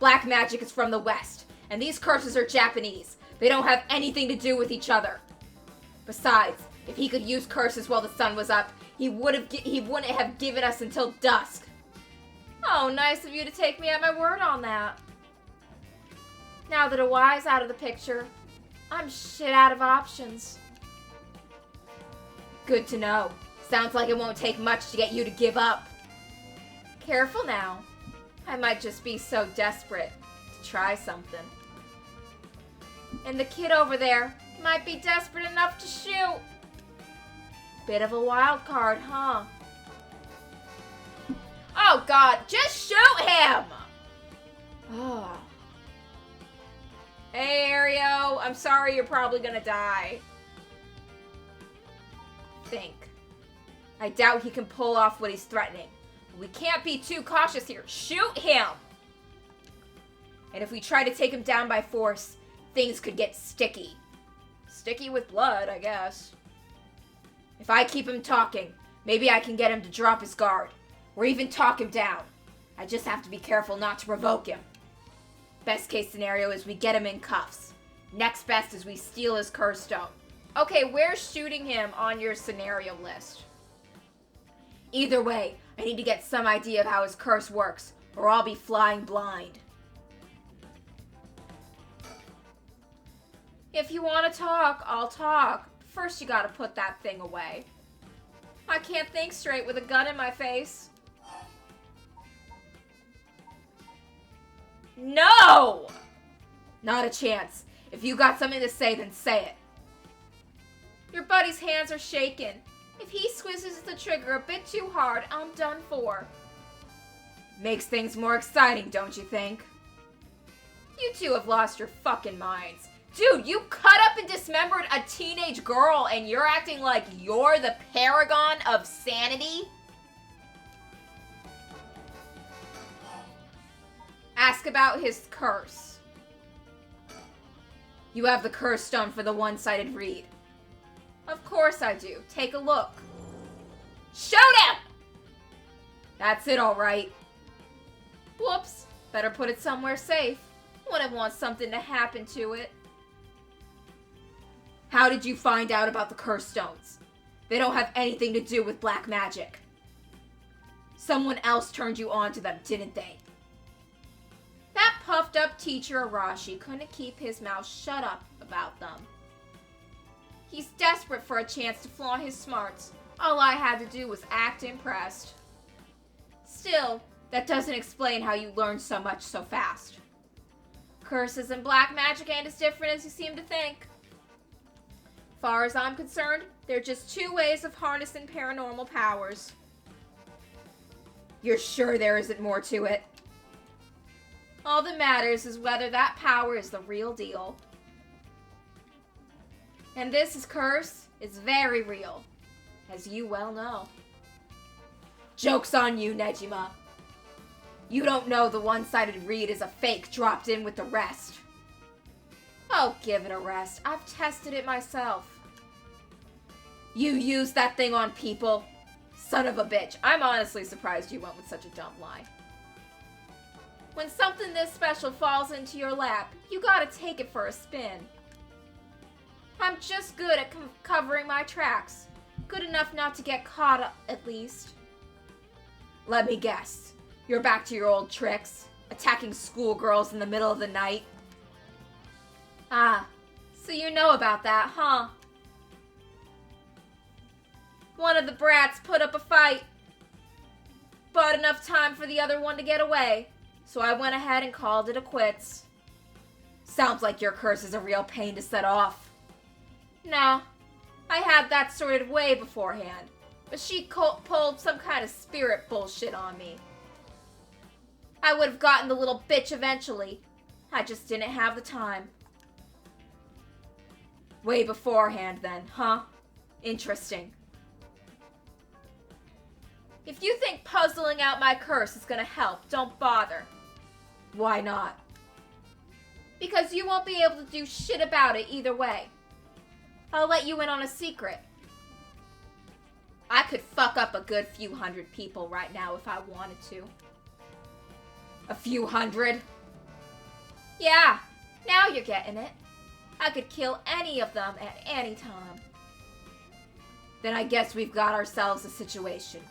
Black magic is from the West, and these curses are Japanese. They don't have anything to do with each other. Besides, if he could use curses while the sun was up, he wouldn't have given us until dusk. Oh, nice of you to take me at my word on that. Now that a Y's out of the picture, I'm shit out of options. Good to know. Sounds like it won't take much to get you to give up. Careful now. I might just be so desperate to try something. And the kid over there might be desperate enough to shoot. Bit of a wild card, huh? Oh God, just shoot him! Oh. Hey, Ario, I'm sorry you're probably gonna die. Think. I doubt he can pull off what he's threatening. We can't be too cautious here. Shoot him! And if we try to take him down by force, things could get sticky. Sticky with blood, I guess. If I keep him talking, maybe I can get him to drop his guard. Or even talk him down. I just have to be careful not to provoke him. Best case scenario is we get him in cuffs. Next best is we steal his curse stone. Okay, where's shooting him on your scenario list? Either way, I need to get some idea of how his curse works, or I'll be flying blind. If you want to talk, I'll talk. First you gotta put that thing away. I can't think straight with a gun in my face. No! Not a chance. If you got something to say, then say it. Your buddy's hands are shaking. If he squeezes the trigger a bit too hard, I'm done for. Makes things more exciting, don't you think? You two have lost your fucking minds. Dude, you cut up and dismembered a teenage girl and you're acting like you're the paragon of sanity? Ask about his curse. You have the curse stone for the one-sided reed. Of course I do. Take a look. Shoot him! That's it, all right. Whoops. Better put it somewhere safe. Wouldn't want something to happen to it. How did you find out about the curse stones? They don't have anything to do with black magic. Someone else turned you on to them, didn't they? That puffed up teacher Arashi couldn't keep his mouth shut up about them. He's desperate for a chance to flaunt his smarts. All I had to do was act impressed. Still, that doesn't explain how you learned so much so fast. Curses and black magic ain't as different as you seem to think. Far as I'm concerned, they're just two ways of harnessing paranormal powers. You're sure there isn't more to it? All that matters is whether that power is the real deal. And this curse is very real, as you well know. Joke's on you, Nejima. You don't know the one-sided reed is a fake dropped in with the rest. Oh, give it a rest. I've tested it myself. You used that thing on people? Son of a bitch. I'm honestly surprised you went with such a dumb lie. When something this special falls into your lap, you gotta take it for a spin. I'm just good at covering my tracks. Good enough not to get caught, at least. Let me guess. You're back to your old tricks? Attacking schoolgirls in the middle of the night? Ah, so you know about that, huh? One of the brats put up a fight. Bought enough time for the other one to get away, so I went ahead and called it a quits. Sounds like your curse is a real pain to set off. Nah, I had that sorted way beforehand, but she pulled some kind of spirit bullshit on me. I would have gotten the little bitch eventually. I just didn't have the time. Way beforehand then, huh? Interesting. If you think puzzling out my curse is gonna help, don't bother. Why not? Because you won't be able to do shit about it either way. I'll let you in on a secret. I could fuck up a good few hundred people right now if I wanted to. A few hundred? Yeah, now you're getting it. I could kill any of them at any time. Then I guess we've got ourselves a situation.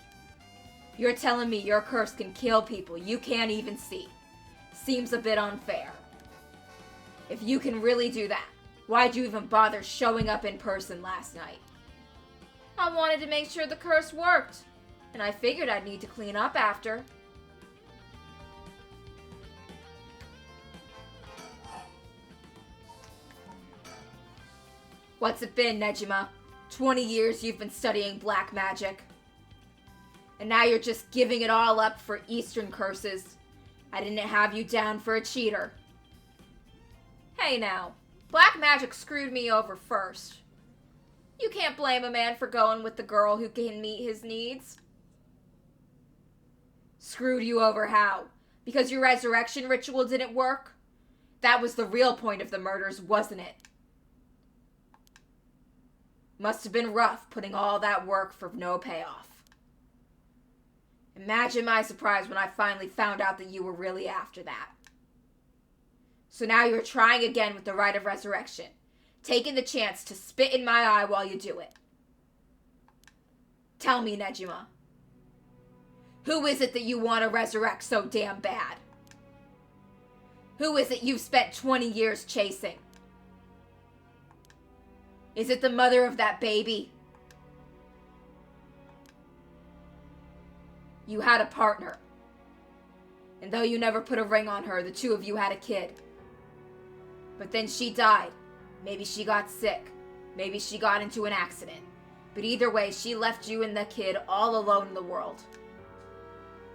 You're telling me your curse can kill people you can't even see. Seems a bit unfair. If you can really do that, why'd you even bother showing up in person last night? I wanted to make sure the curse worked, and I figured I'd need to clean up after. What's it been, Nejima? 20 years you've been studying black magic. And now you're just giving it all up for Eastern curses. I didn't have you down for a cheater. Hey now, black magic screwed me over first. You can't blame a man for going with the girl who can meet his needs. Screwed you over how? Because your resurrection ritual didn't work? That was the real point of the murders, wasn't it? Must have been rough putting all that work for no payoff. Imagine my surprise when I finally found out that you were really after that. So now you're trying again with the rite of resurrection, taking the chance to spit in my eye while you do it. Tell me, Nejima, who is it that you want to resurrect so damn bad? Who is it you've spent 20 years chasing? Is it the mother of that baby? You had a partner. And though you never put a ring on her, the two of you had a kid. But then she died. Maybe she got sick. Maybe she got into an accident. But either way, she left you and the kid all alone in the world.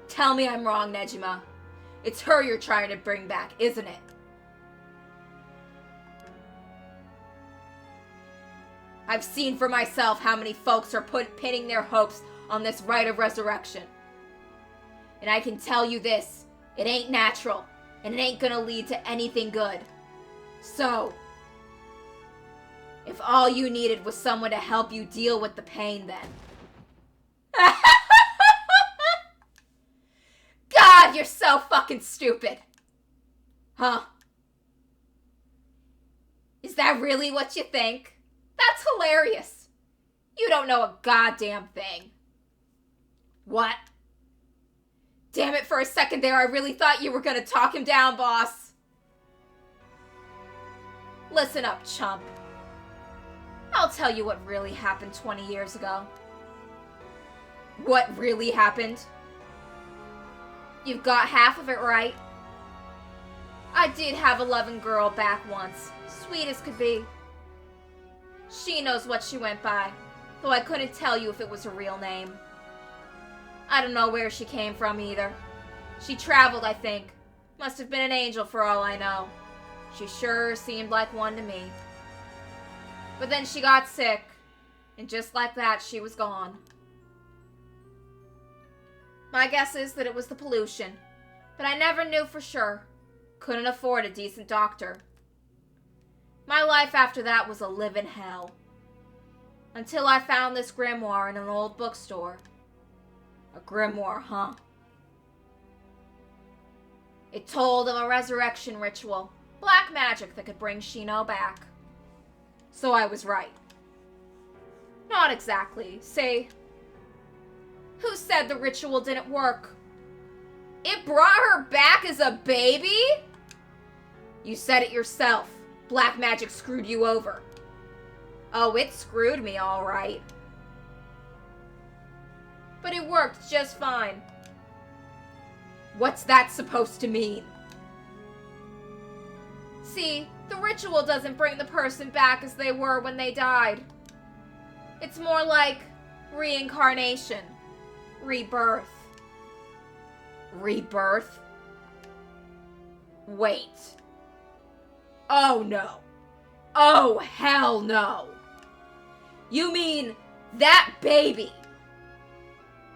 Tell me I'm wrong, Nejima. It's her you're trying to bring back, isn't it? I've seen for myself how many folks are pinning their hopes on this rite of resurrection. And I can tell you this, it ain't natural, and it ain't gonna lead to anything good. So, if all you needed was someone to help you deal with the pain then. God, you're so fucking stupid. Huh? Is that really what you think? That's hilarious. You don't know a goddamn thing. What? Damn it, for a second there, I really thought you were gonna talk him down, boss. Listen up, chump. I'll tell you what really happened 20 years ago. What really happened? You've got half of it right. I did have a loving girl back once, sweet as could be. She knows what she went by, though I couldn't tell you if it was her real name. I don't know where she came from either. She traveled, I think. Must have been an angel for all I know. She sure seemed like one to me. But then she got sick, and just like that, she was gone. My guess is that it was the pollution, but I never knew for sure. Couldn't afford a decent doctor. My life after that was a living hell. Until I found this grimoire in an old bookstore. A grimoire, huh? It told of a resurrection ritual, black magic that could bring Shino back. So I was right. Not exactly. Say, who said the ritual didn't work? It brought her back as a baby? You said it yourself. Black magic screwed you over. Oh, it screwed me, all right. But it worked just fine. What's that supposed to mean? See, the ritual doesn't bring the person back as they were when they died. It's more like reincarnation, rebirth. Rebirth? Wait. Oh no. Oh hell no. You mean that baby?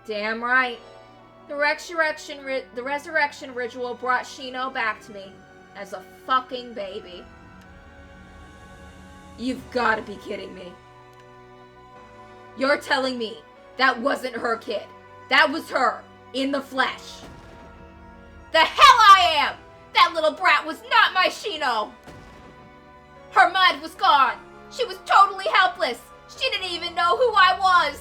Damn right. The resurrection ritual brought Shino back to me as a fucking baby. You've got to be kidding me. You're telling me that wasn't her kid. That was her in the flesh. The hell I am! That little brat was not my Shino. Her mind was gone. She was totally helpless. She didn't even know who I was.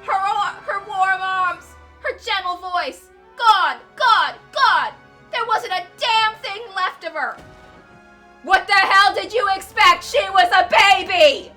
Her warm arms, her gentle voice, gone, gone, gone. There wasn't a damn thing left of her. What the hell did you expect? She was a baby!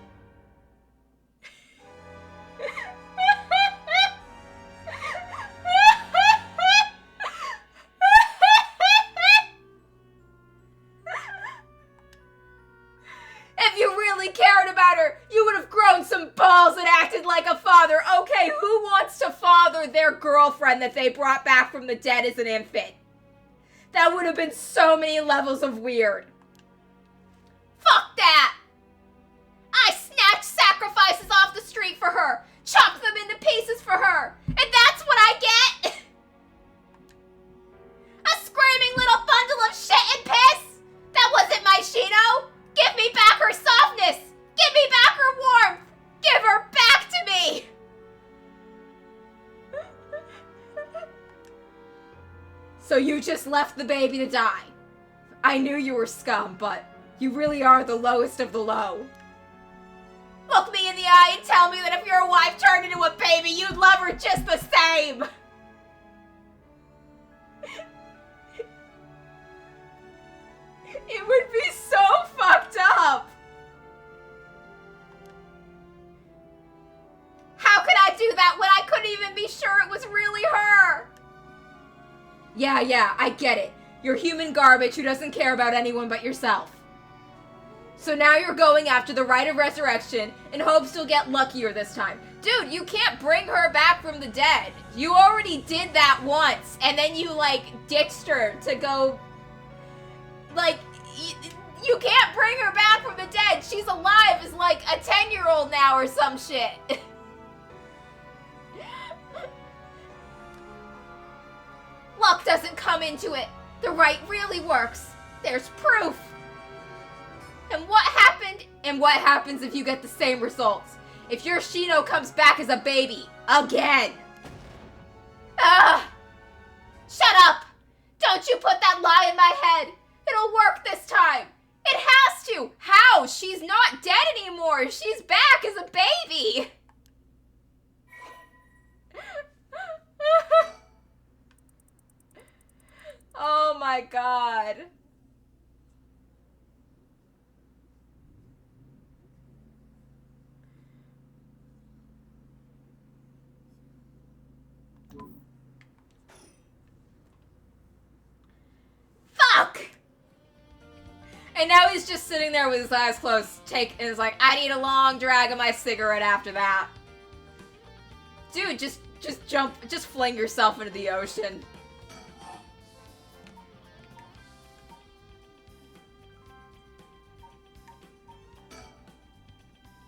If you really cared about her, you would have grown some balls and acted like a father. Okay, who wants to father their girlfriend that they brought back from the dead as an infant? That would have been so many levels of weird. Fuck that! I snatched sacrifices off the street for her, chopped them into pieces for her, and that's what I get? A screaming little bundle of shit and piss? That wasn't my Shino! Give me back her softness! Give me back her warmth! Give her back to me! So you just left the baby to die. I knew you were scum, but you really are the lowest of the low. Look me in the eye and tell me that if your wife turned into a baby, you'd love her just the same! It would be so fucked up! How could I do that when I couldn't even be sure it was really her? Yeah, I get it. You're human garbage who doesn't care about anyone but yourself. So now you're going after the right of resurrection in hopes you'll get luckier this time. Dude, you can't bring her back from the dead. You already did that once, and then you, ditched her to go... You can't bring her back from the dead. She's alive as, a 10-year-old now or some shit. Luck doesn't come into it. The right really works. There's proof. And what happened? And what happens if you get the same results? If your Shino comes back as a baby. Again. Ugh. Shut up. Don't you put that lie in my head. It'll work this time. It has to. How? She's not dead anymore. She's back as a baby. Oh my god. Fuck! And now he's just sitting there with his eyes closed, and is like, I need a long drag of my cigarette after that. Dude, just fling yourself into the ocean.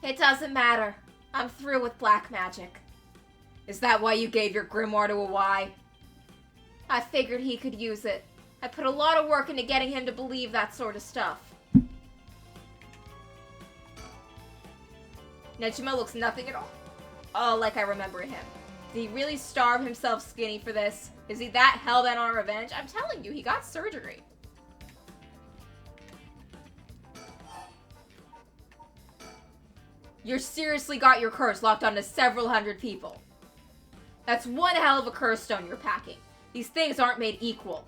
It doesn't matter. I'm through with black magic. Is that why you gave your grimoire to a Y? I figured he could use it. I put a lot of work into getting him to believe that sort of stuff. Nejima looks nothing at all like I remember him. Did he really starve himself skinny for this? Is he that hell-bent on revenge? I'm telling you, he got surgery. You seriously got your curse locked onto several hundred people. That's one hell of a curse stone you're packing. These things aren't made equal.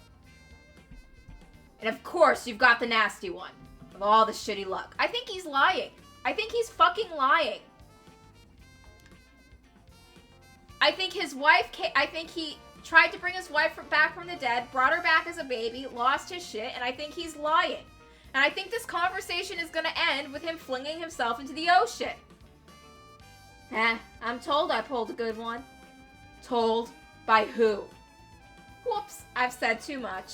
And of course, you've got the nasty one. With all the shitty luck. I think he's lying. I think he's fucking lying. I think he tried to bring his wife back from the dead, brought her back as a baby, lost his shit, and I think he's lying. And I think this conversation is gonna end with him flinging himself into the ocean. I'm told I pulled a good one. Told? By who? Whoops, I've said too much.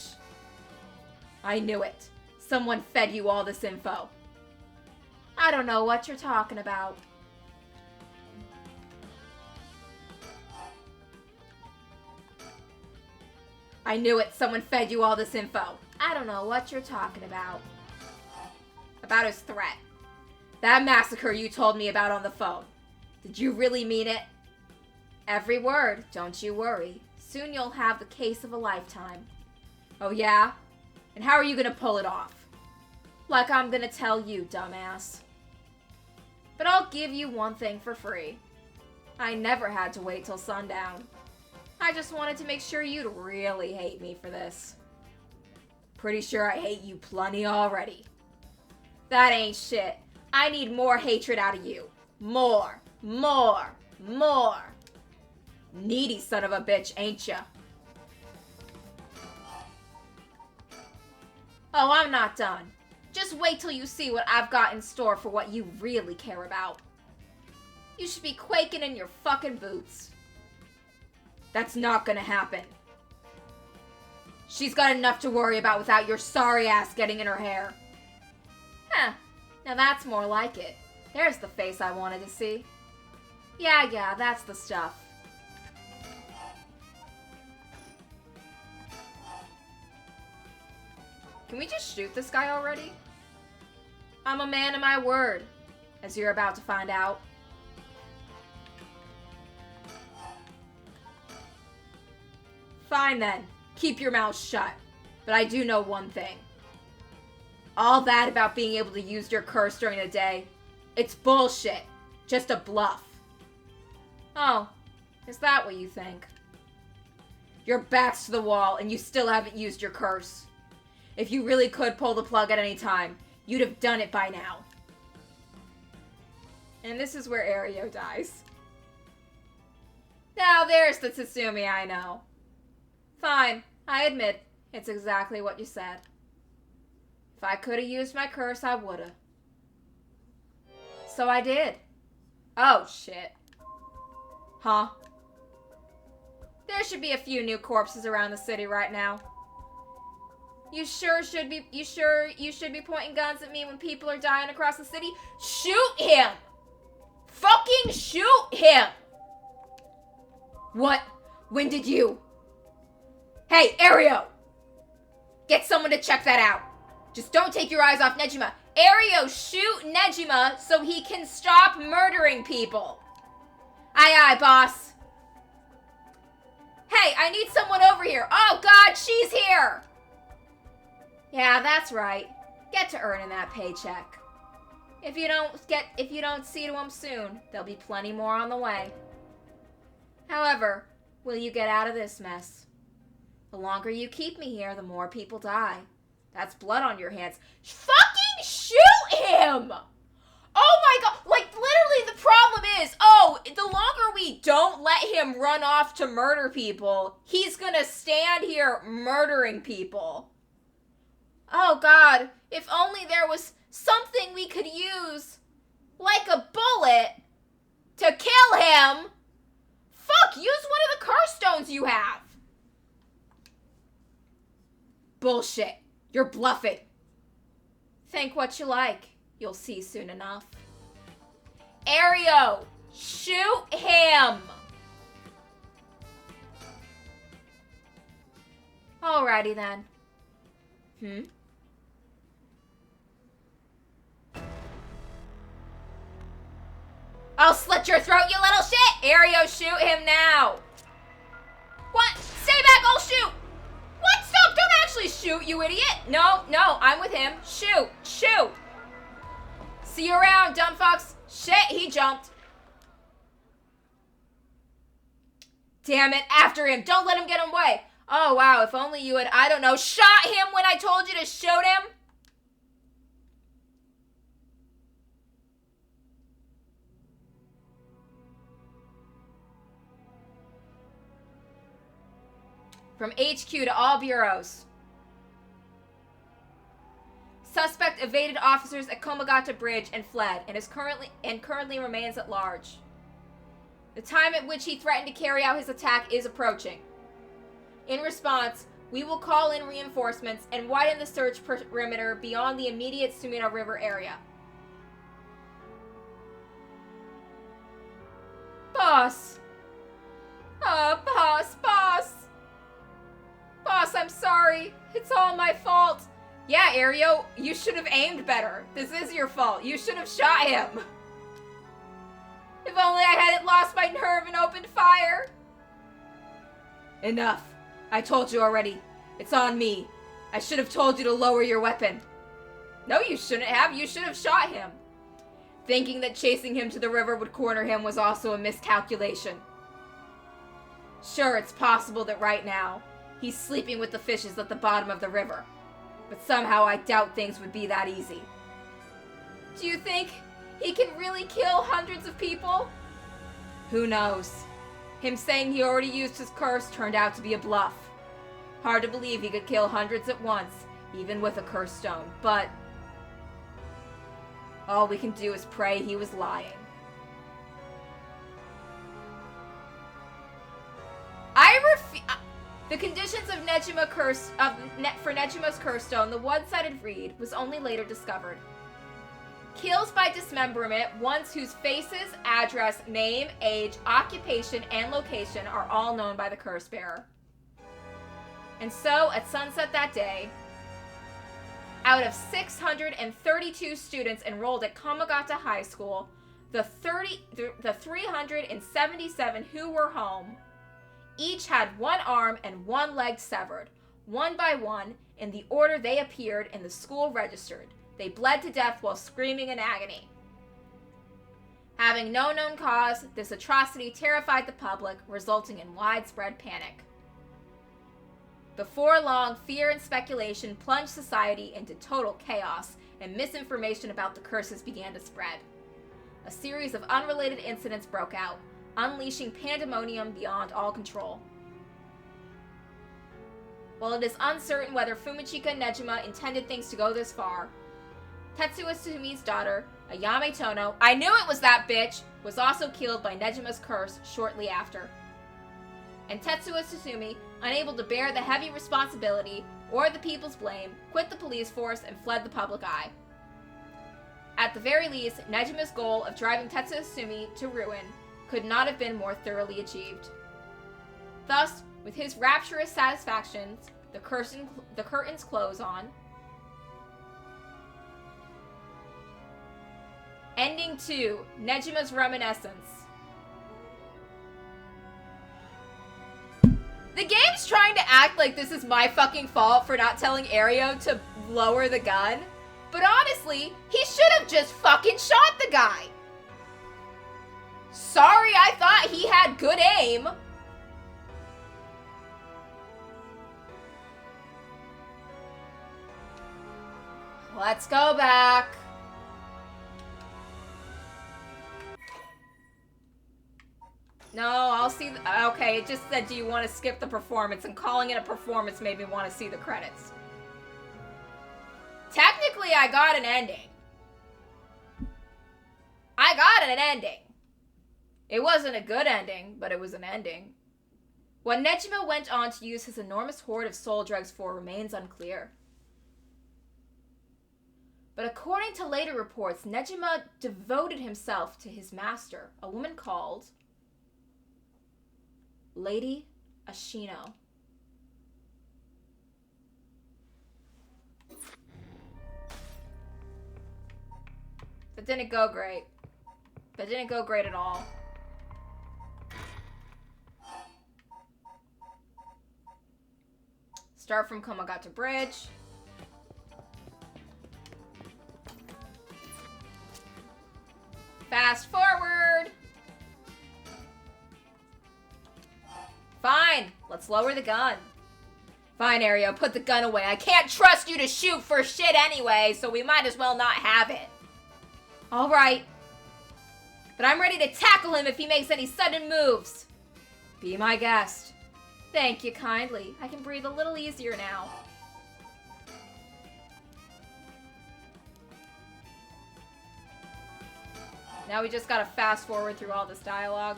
I knew it. Someone fed you all this info. I don't know what you're talking about. I knew it. Someone fed you all this info. I don't know what you're talking about. About his threat. That massacre you told me about on the phone. Did you really mean it? Every word. Don't you worry. Soon you'll have the case of a lifetime. Oh yeah? And how are you gonna pull it off? Like I'm gonna tell you, dumbass. But I'll give you one thing for free. I never had to wait till sundown. I just wanted to make sure you'd really hate me for this. Pretty sure I hate you plenty already. That ain't shit. I need more hatred out of you. More. More. More. Needy son of a bitch, ain't ya? Oh, I'm not done. Just wait till you see what I've got in store for what you really care about. You should be quaking in your fucking boots. That's not gonna happen. She's got enough to worry about without your sorry ass getting in her hair. Huh. Now that's more like it. There's the face I wanted to see. Yeah, that's the stuff. Can we just shoot this guy already? I'm a man of my word, as you're about to find out. Fine then, keep your mouth shut. But I do know one thing. All that about being able to use your curse during the day, it's bullshit. Just a bluff. Oh, is that what you think? Your back's to the wall and you still haven't used your curse. If you really could pull the plug at any time, you'd have done it by now. And this is where Ario dies. Now there's the Tatsumi I know. Fine, I admit, it's exactly what you said. If I could have used my curse, I would have. So I did. Oh, shit. Huh? There should be a few new corpses around the city right now. You sure you should be pointing guns at me when people are dying across the city? Shoot him! Fucking shoot him! What? When did you? Hey, Ario! Get someone to check that out. Just don't take your eyes off Nejima. Ario, shoot Nejima so he can stop murdering people. Aye, boss. Hey, I need someone over here. Oh, God, she's here. Yeah, that's right. Get to earning that paycheck. If you don't see to them soon, there'll be plenty more on the way. However, will you get out of this mess? The longer you keep me here, the more people die. That's blood on your hands. Fucking shoot him! Oh my god, like literally the problem is, the longer we don't let him run off to murder people, he's gonna stand here murdering people. Oh god, if only there was something we could use, like a bullet, to kill him. Fuck, use one of the curse stones you have. Bullshit, you're bluffing. Think what you like, you'll see soon enough. Ario, shoot him. Alrighty then. I'll slit your throat, you little shit! Ario, shoot him now! What? Stay back, I'll shoot! What? Stop! Don't actually shoot, you idiot! No, I'm with him. Shoot! See you around, dumb fucks. Shit, he jumped. Damn it, after him. Don't let him get away. Oh, wow, if only you had, I don't know, shot him when I told you to shoot him? From HQ to all bureaus. Suspect evaded officers at Komagata Bridge and fled, and currently remains at large. The time at which he threatened to carry out his attack is approaching. In response, we will call in reinforcements and widen the search perimeter beyond the immediate Sumino River area. Boss! Boss! Boss, I'm sorry. It's all my fault. Yeah, Ario, you should have aimed better. This is your fault. You should have shot him. If only I hadn't lost my nerve and opened fire. Enough. I told you already. It's on me. I should have told you to lower your weapon. No, you shouldn't have. You should have shot him. Thinking that chasing him to the river would corner him was also a miscalculation. Sure, it's possible that right now, he's sleeping with the fishes at the bottom of the river. But somehow I doubt things would be that easy. Do you think he can really kill hundreds of people? Who knows? Him saying he already used his curse turned out to be a bluff. Hard to believe he could kill hundreds at once, even with a curse stone, but all we can do is pray he was lying. The conditions of for Nejima's curse stone, the one-sided reed, was only later discovered. Kills by dismemberment, ones whose faces, address, name, age, occupation, and location are all known by the curse bearer. And so, at sunset that day, out of 632 students enrolled at Kamagata High School, the 377 who were home each had one arm and one leg severed, one by one, in the order they appeared in the school registered. They bled to death while screaming in agony. Having no known cause, this atrocity terrified the public, resulting in widespread panic. Before long, fear and speculation plunged society into total chaos, and misinformation about the curses began to spread. A series of unrelated incidents broke out, unleashing pandemonium beyond all control. While it is uncertain whether Fumichika Nejima intended things to go this far, Tetsuya Tsumi's daughter, Ayame Tono, I knew it was that bitch, was also killed by Nejima's curse shortly after. And Tetsuya Tsutsumi, unable to bear the heavy responsibility or the people's blame, quit the police force and fled the public eye. At the very least, Nejima's goal of driving Tetsuya Tsutsumi to ruin could not have been more thoroughly achieved. Thus, with his rapturous satisfactions, the curtains close on. Ending 2, Nejima's Reminiscence. The game's trying to act like this is my fucking fault for not telling Ario to lower the gun, but honestly, he should have just fucking shot the guy. Sorry, I thought he had good aim. Let's go back. No, I'll see okay, it just said, do you want to skip the performance? And calling it a performance made me want to see the credits. Technically, I got an ending. I got an ending. It wasn't a good ending, but it was an ending. What Nejima went on to use his enormous hoard of soul drugs for remains unclear. But according to later reports, Nejima devoted himself to his master, a woman called Lady Ashino. That didn't go great. That didn't go great at all. Start from Komagata Bridge. Fast forward. Fine, let's lower the gun. Fine, Ario, put the gun away. I can't trust you to shoot for shit anyway, so we might as well not have it. All right. But I'm ready to tackle him if he makes any sudden moves. Be my guest. Thank you kindly. I can breathe a little easier now. Now we just gotta fast forward through all this dialogue.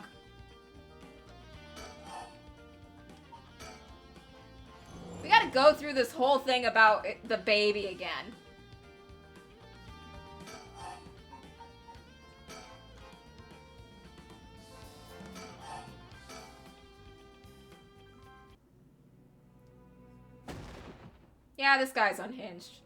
We gotta go through this whole thing about the baby again. Yeah, this guy's unhinged.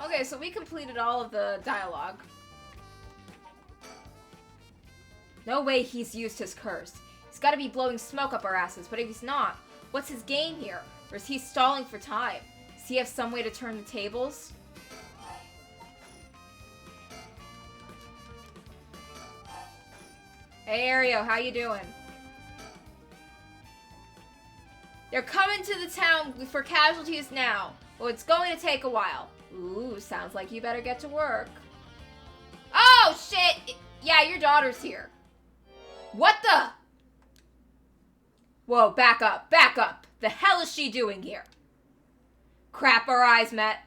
Okay, so we completed all of the dialogue. No way he's used his curse. He's gotta be blowing smoke up our asses, but if he's not, what's his game here? Or is he stalling for time? Does he have some way to turn the tables? Hey, Ario, how you doing? They're coming to the town for casualties now. Well, it's going to take a while. Ooh, sounds like you better get to work. Oh, shit! Yeah, your daughter's here. What the? Whoa, back up, back up. The hell is she doing here? Crap, our eyes met.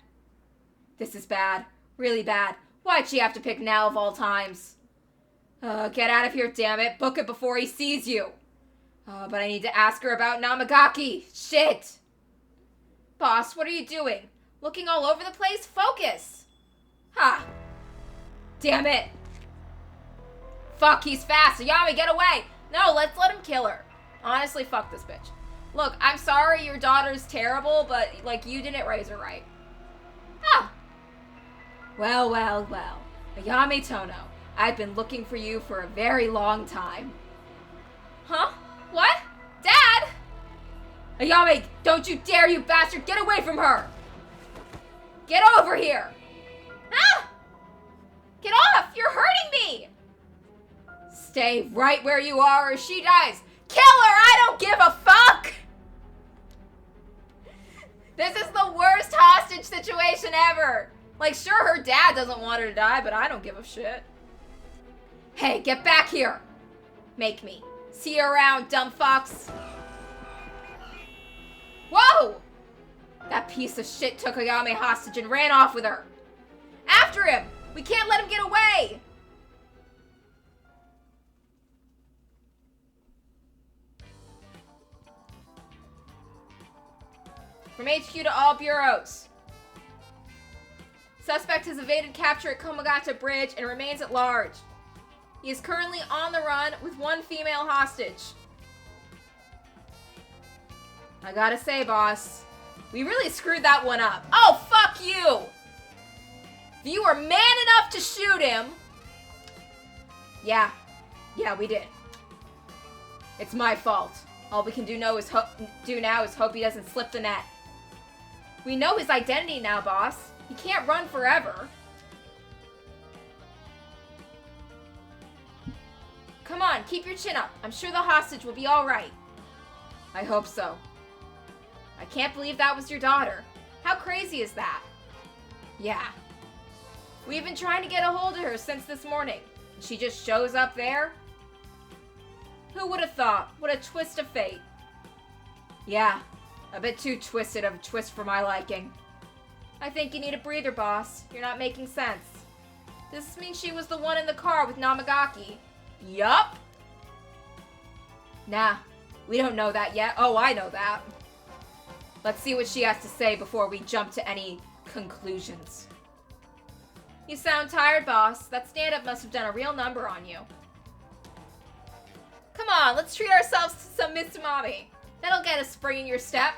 This is bad, really bad. Why'd she have to pick now of all times? Get out of here, damn it. Book it before he sees you. But I need to ask her about Namagaki. Shit. Boss, what are you doing? Looking all over the place? Focus. Ha. Damn it. Fuck, he's fast. Ayami, get away. No, let's let him kill her. Honestly, fuck this bitch. Look, I'm sorry your daughter's terrible, but, like, you didn't raise her right. Ah. Well, well, well. Ayami Tono, I've been looking for you for a very long time. Huh? What? Dad? Ayami, don't you dare, you bastard! Get away from her! Get over here! Ah! Get off! You're hurting me! Stay right where you are or she dies. Kill her! I don't give a fuck! This is the worst hostage situation ever. Like, sure, her dad doesn't want her to die, but I don't give a shit. Hey, get back here. Make me. See you around, dumb fox. Whoa! That piece of shit took Ayame hostage and ran off with her. After him! We can't let him get away! From HQ to all bureaus. Suspect has evaded capture at Komagata Bridge and remains at large. He is currently on the run with one female hostage. I gotta say, boss, we really screwed that one up. Oh, fuck you! If you were man enough to shoot him... Yeah, we did. It's my fault. All we can do now is hope he doesn't slip the net. We know his identity now, boss. He can't run forever. Come on, keep your chin up. I'm sure the hostage will be all right. I hope so. I can't believe that was your daughter. How crazy is that? Yeah. We've been trying to get a hold of her since this morning. She just shows up there? Who would have thought? What a twist of fate. Yeah, a bit too twisted of a twist for my liking. I think you need a breather, boss. You're not making sense. Does this mean she was the one in the car with Namagaki? Yup. Nah, we don't know that yet. Oh, I know that. Let's see what she has to say before we jump to any conclusions. You sound tired, boss. That stand-up must have done a real number on you. Come on, let's treat ourselves to some Mitsumami. That'll get a spring in your step.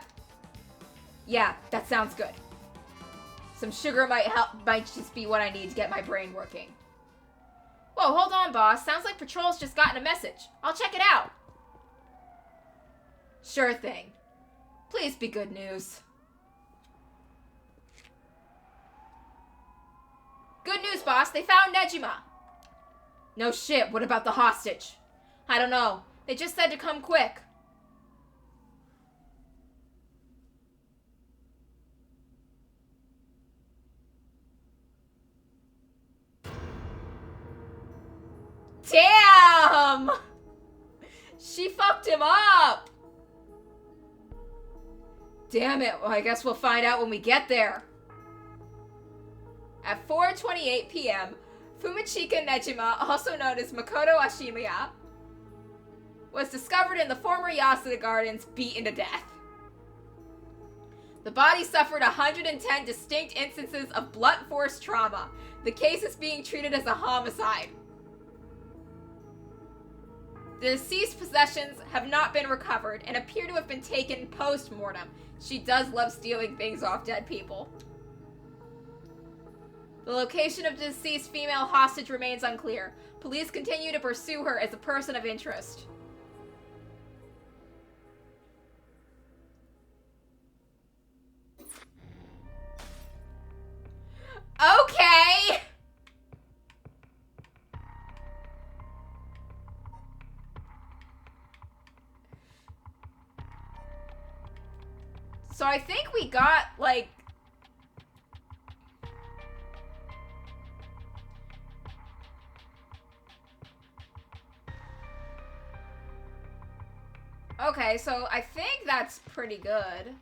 Yeah, that sounds good. Some sugar might just be what I need to get my brain working. Whoa, hold on, boss. Sounds like Patrol's just gotten a message. I'll check it out. Sure thing. Please be good news. Good news, boss. They found Nejima. No shit. What about the hostage? I don't know. They just said to come quick. Damn! She fucked him up! Damn it. Well, I guess we'll find out when we get there. At 4:28 p.m., Fumichika Nejima, also known as Makoto Ashimiya, was discovered in the former Yasuda Gardens, beaten to death. The body suffered 110 distinct instances of blunt force trauma. The case is being treated as a homicide. The deceased's possessions have not been recovered and appear to have been taken post-mortem. She does love stealing things off dead people. The location of the deceased female hostage remains unclear. Police continue to pursue her as a person of interest. Okay! So I think we got, like... Okay, so I think that's pretty good.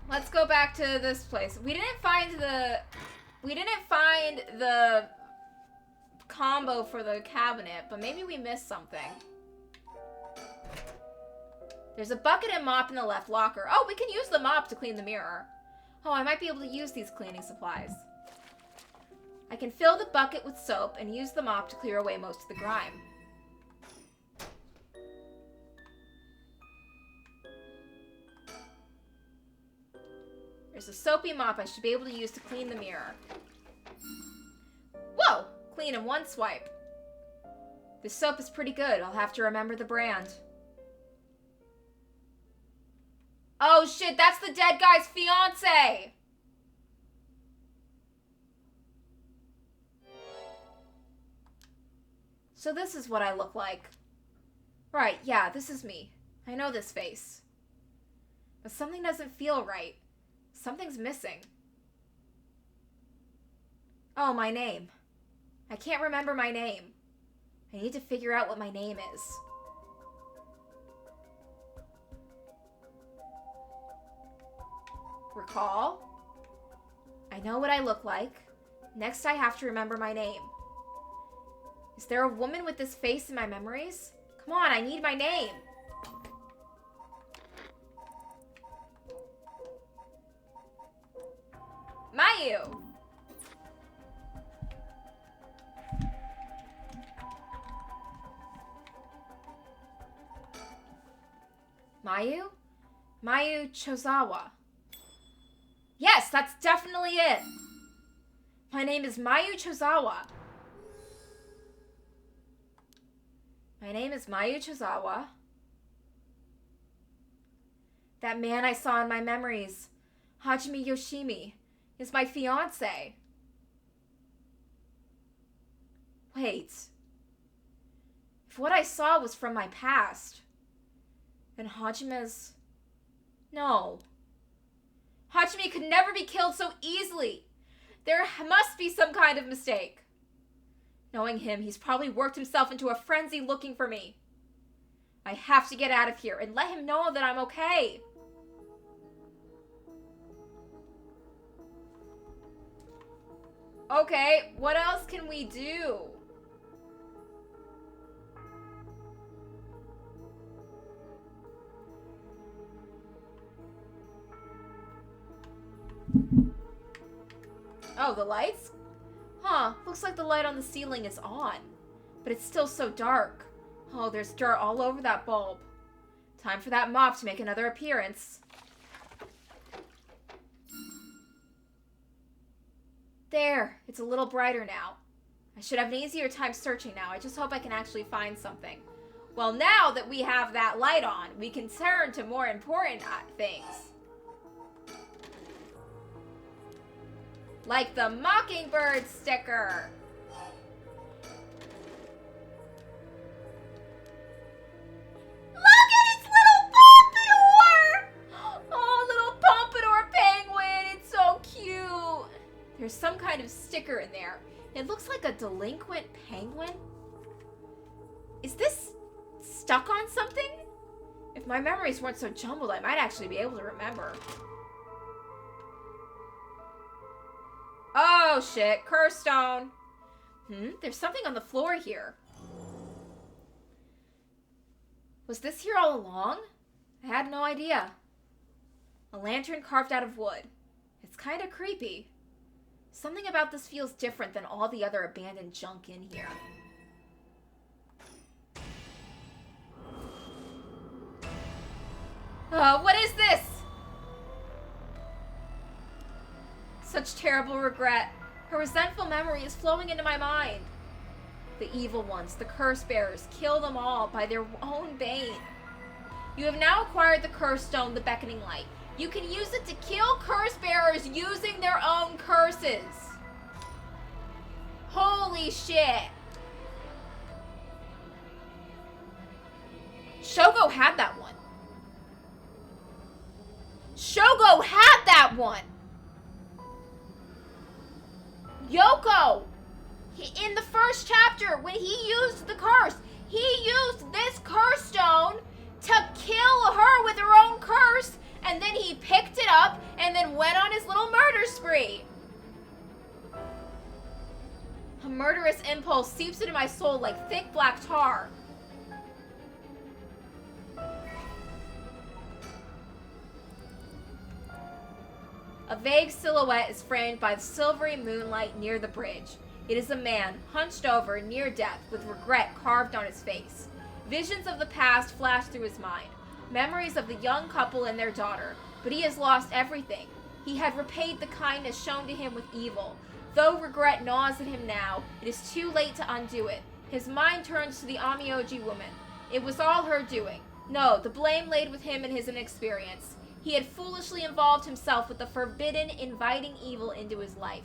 Let's go back to this place. We didn't find the combo for the cabinet, but maybe we missed something. There's a bucket and mop in the left locker. Oh, we can use the mop to clean the mirror. Oh, I might be able to use these cleaning supplies. I can fill the bucket with soap and use the mop to clear away most of the grime. There's a soapy mop I should be able to use to clean the mirror. Whoa! Clean in one swipe. This soap is pretty good. I'll have to remember the brand. Oh shit, that's the dead guy's fiance! So this is what I look like. Right, yeah, this is me. I know this face. But something doesn't feel right. Something's missing. Oh, my name. I can't remember my name. I need to figure out what my name is. Recall. I know what I look like. Next, I have to remember my name. Is there a woman with this face in my memories? Come on, I need my name. Mayu. Mayu? Mayu Chozawa. Yes, that's definitely it. My name is Mayu Chozawa. My name is Mayu Chozawa. That man I saw in my memories, Hajime Yoshimi, is my fiancé. Wait. If what I saw was from my past, then Hajime's... No. Hajime could never be killed so easily. There must be some kind of mistake. Knowing him, he's probably worked himself into a frenzy looking for me. I have to get out of here and let him know that I'm okay. Okay, what else can we do? Oh, the lights? Huh, looks like the light on the ceiling is on. But it's still so dark. Oh, there's dirt all over that bulb. Time for that mop to make another appearance. There, it's a little brighter now. I should have an easier time searching now. I just hope I can actually find something. Well, now that we have that light on, we can turn to more important things. Like the Mockingbird sticker. Look at its little pompadour! Oh, little pompadour penguin. It's so cute. There's some kind of sticker in there. It looks like a delinquent penguin. Is this stuck on something? If my memories weren't so jumbled, I might actually be able to remember. Oh shit, curse stone. There's something on the floor here. Was this here all along? I had no idea. A lantern carved out of wood. It's kind of creepy. Something about this feels different than all the other abandoned junk in here. such terrible regret. Her resentful memory is flowing into my mind. The evil ones, the curse bearers, kill them all by their own bane. You have now acquired the curse stone, the beckoning light. You can use it to kill curse bearers using their own curses. Holy shit. Shogo had that one. Shogo had that one. Yoko, in the first chapter, when he used the curse, he used this curse stone to kill her with her own curse, and then he picked it up and then went on his little murder spree. A murderous impulse seeps into my soul like thick black tar. A vague silhouette is framed by the silvery moonlight near the bridge. It is a man, hunched over, near death, with regret carved on his face. Visions of the past flash through his mind. Memories of the young couple and their daughter. But he has lost everything. He had repaid the kindness shown to him with evil. Though regret gnaws at him now, it is too late to undo it. His mind turns to the Amioji woman. It was all her doing. No, the blame laid with him and his inexperience. He had foolishly involved himself with the forbidden, inviting evil into his life.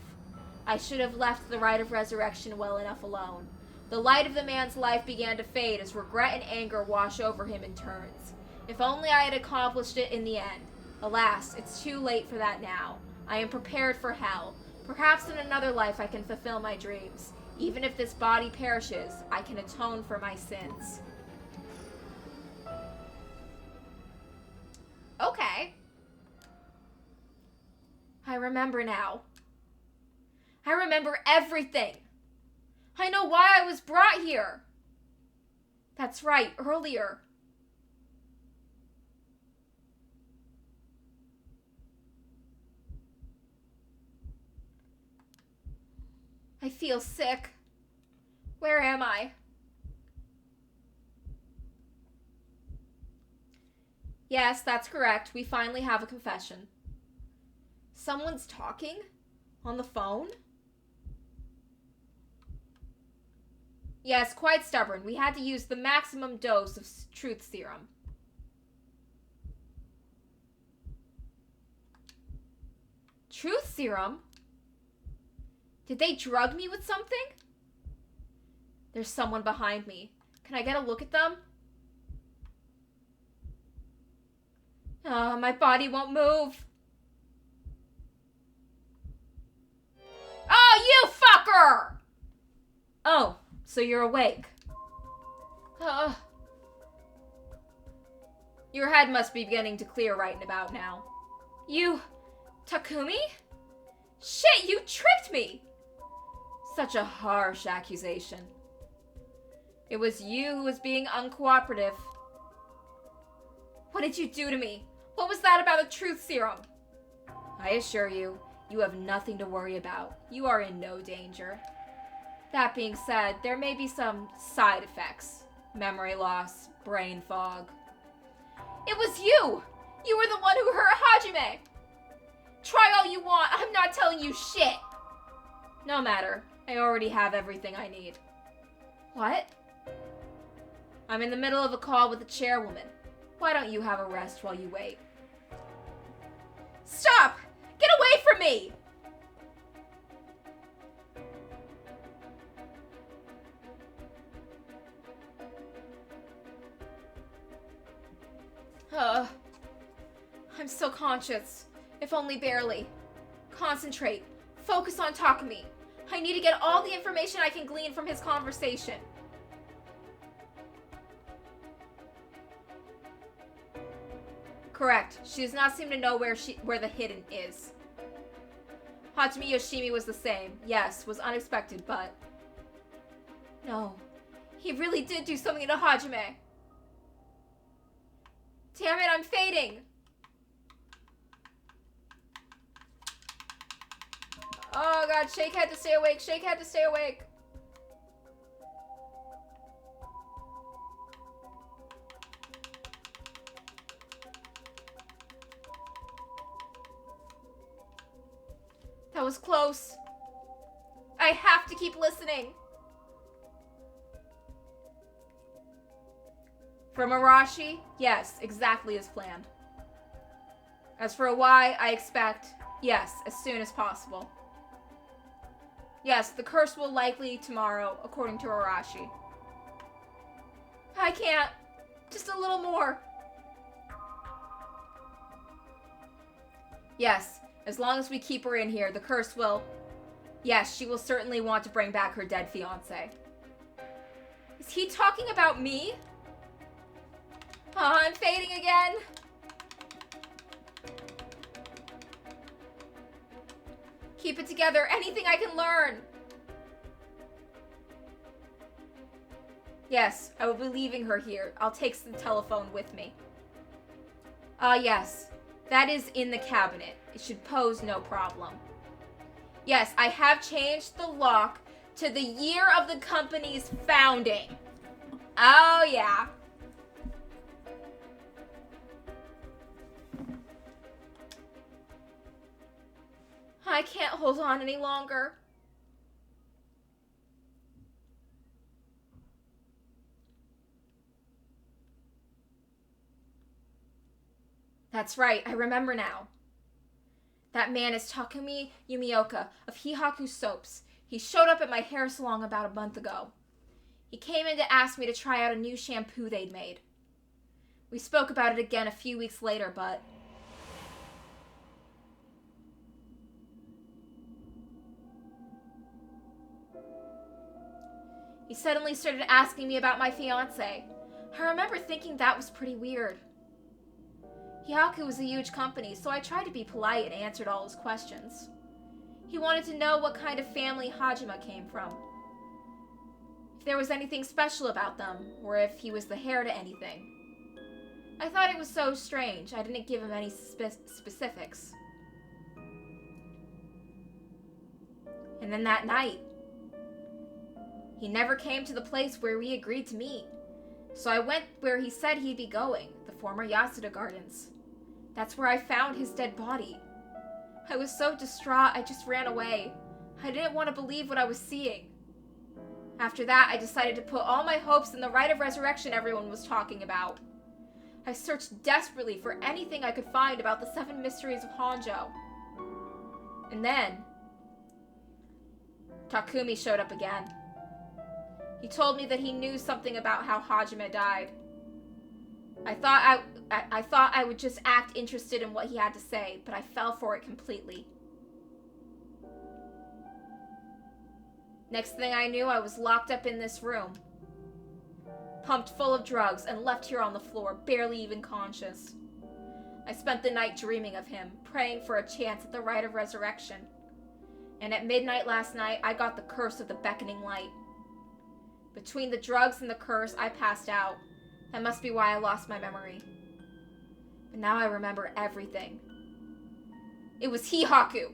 I should have left the rite of resurrection well enough alone. The light of the man's life began to fade as regret and anger wash over him in turns. If only I had accomplished it in the end. Alas, it's too late for that now. I am prepared for hell. Perhaps in another life I can fulfill my dreams. Even if this body perishes, I can atone for my sins. Okay. I remember now. I remember everything. I know why I was brought here. That's right, earlier. I feel sick. Where am I? Yes, that's correct. We finally have a confession. Someone's talking? On the phone? Yes, quite stubborn. We had to use the maximum dose of truth serum. Truth serum? Did they drug me with something? There's someone behind me. Can I get a look at them? My body won't move. Oh, you fucker! Oh, so you're awake. Your head must be beginning to clear right about now. You... Takumi? Shit, you tricked me! Such a harsh accusation. It was you who was being uncooperative. What did you do to me? What was that about a truth serum? I assure you, you have nothing to worry about. You are in no danger. That being said, there may be some side effects. Memory loss, brain fog. It was you! You were the one who hurt Hajime! Try all you want, I'm not telling you shit! No matter, I already have everything I need. What? I'm in the middle of a call with the chairwoman. Why don't you have a rest while you wait? Stop! Get away from me! I'm still conscious, if only barely. Concentrate. Focus on Takumi. I need to get all the information I can glean from his conversation. Correct. She does not seem to know where the hidden is. Hajime Yoshimi was the same. Yes, was unexpected, but... No. He really did do something to Hajime. Damn it, I'm fading. Oh god, shake head to stay awake, shake head to stay awake. That was close. I have to keep listening. From Arashi, yes, exactly as planned. As for a why, I expect, yes, as soon as possible. Yes, the curse will likely tomorrow, according to Arashi. I can't. Just a little more. Yes, as long as we keep her in here, the curse will... Yes, she will certainly want to bring back her dead fiancé. Is he talking about me? I'm fading again. Keep it together. Anything I can learn. Yes, I will be leaving her here. I'll take the telephone with me. Yes. That is in the cabinet. It should pose no problem. Yes, I have changed the lock to the year of the company's founding. Oh, yeah. I can't hold on any longer. That's right, I remember now. That man is Takumi Yumioka of Hihaku Soaps. He showed up at my hair salon about a month ago. He came in to ask me to try out a new shampoo they'd made. We spoke about it again a few weeks later, but... He suddenly started asking me about my fiancé. I remember thinking that was pretty weird. Hihaku was a huge company, so I tried to be polite and answered all his questions. He wanted to know what kind of family Hajime came from. If there was anything special about them, or if he was the heir to anything. I thought it was so strange, I didn't give him any specifics. And then that night, he never came to the place where we agreed to meet. So I went where he said he'd be going, the former Yasuda Gardens. That's where I found his dead body. I was so distraught, I just ran away. I didn't want to believe what I was seeing. After that, I decided to put all my hopes in the rite of resurrection everyone was talking about. I searched desperately for anything I could find about the 7 mysteries of Honjo. And then, Takumi showed up again. He told me that he knew something about how Hajime died. I thought I would just act interested in what he had to say, but I fell for it completely. Next thing I knew, I was locked up in this room, pumped full of drugs, and left here on the floor, barely even conscious. I spent the night dreaming of him, praying for a chance at the rite of resurrection. And at midnight last night, I got the curse of the beckoning light. Between the drugs and the curse, I passed out. That must be why I lost my memory. But now I remember everything. It was Hihaku.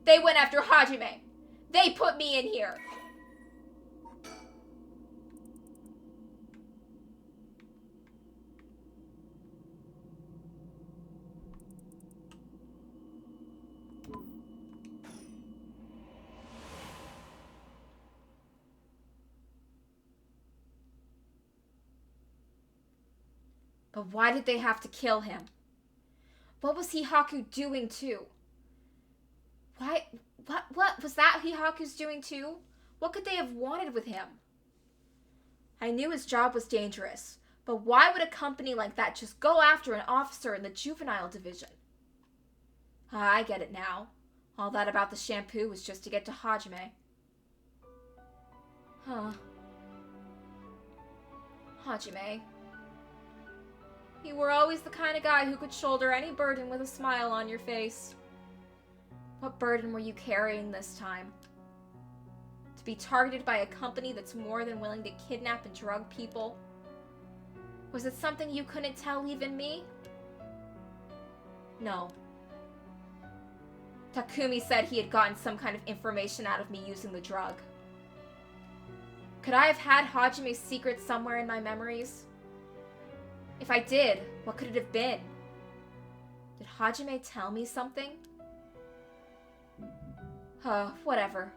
They went after Hajime. They put me in here. But why did they have to kill him? What was Hihaku doing too? What was that Hihaku's doing too? What could they have wanted with him? I knew his job was dangerous, but why would a company like that just go after an officer in the juvenile division? I get it now. All that about the shampoo was just to get to Hajime. Huh. Hajime. You were always the kind of guy who could shoulder any burden with a smile on your face. What burden were you carrying this time? To be targeted by a company that's more than willing to kidnap and drug people? Was it something you couldn't tell even me? No. Takumi said he had gotten some kind of information out of me using the drug. Could I have had Hajime's secret somewhere in my memories? If I did, what could it have been? Did Hajime tell me something? Whatever.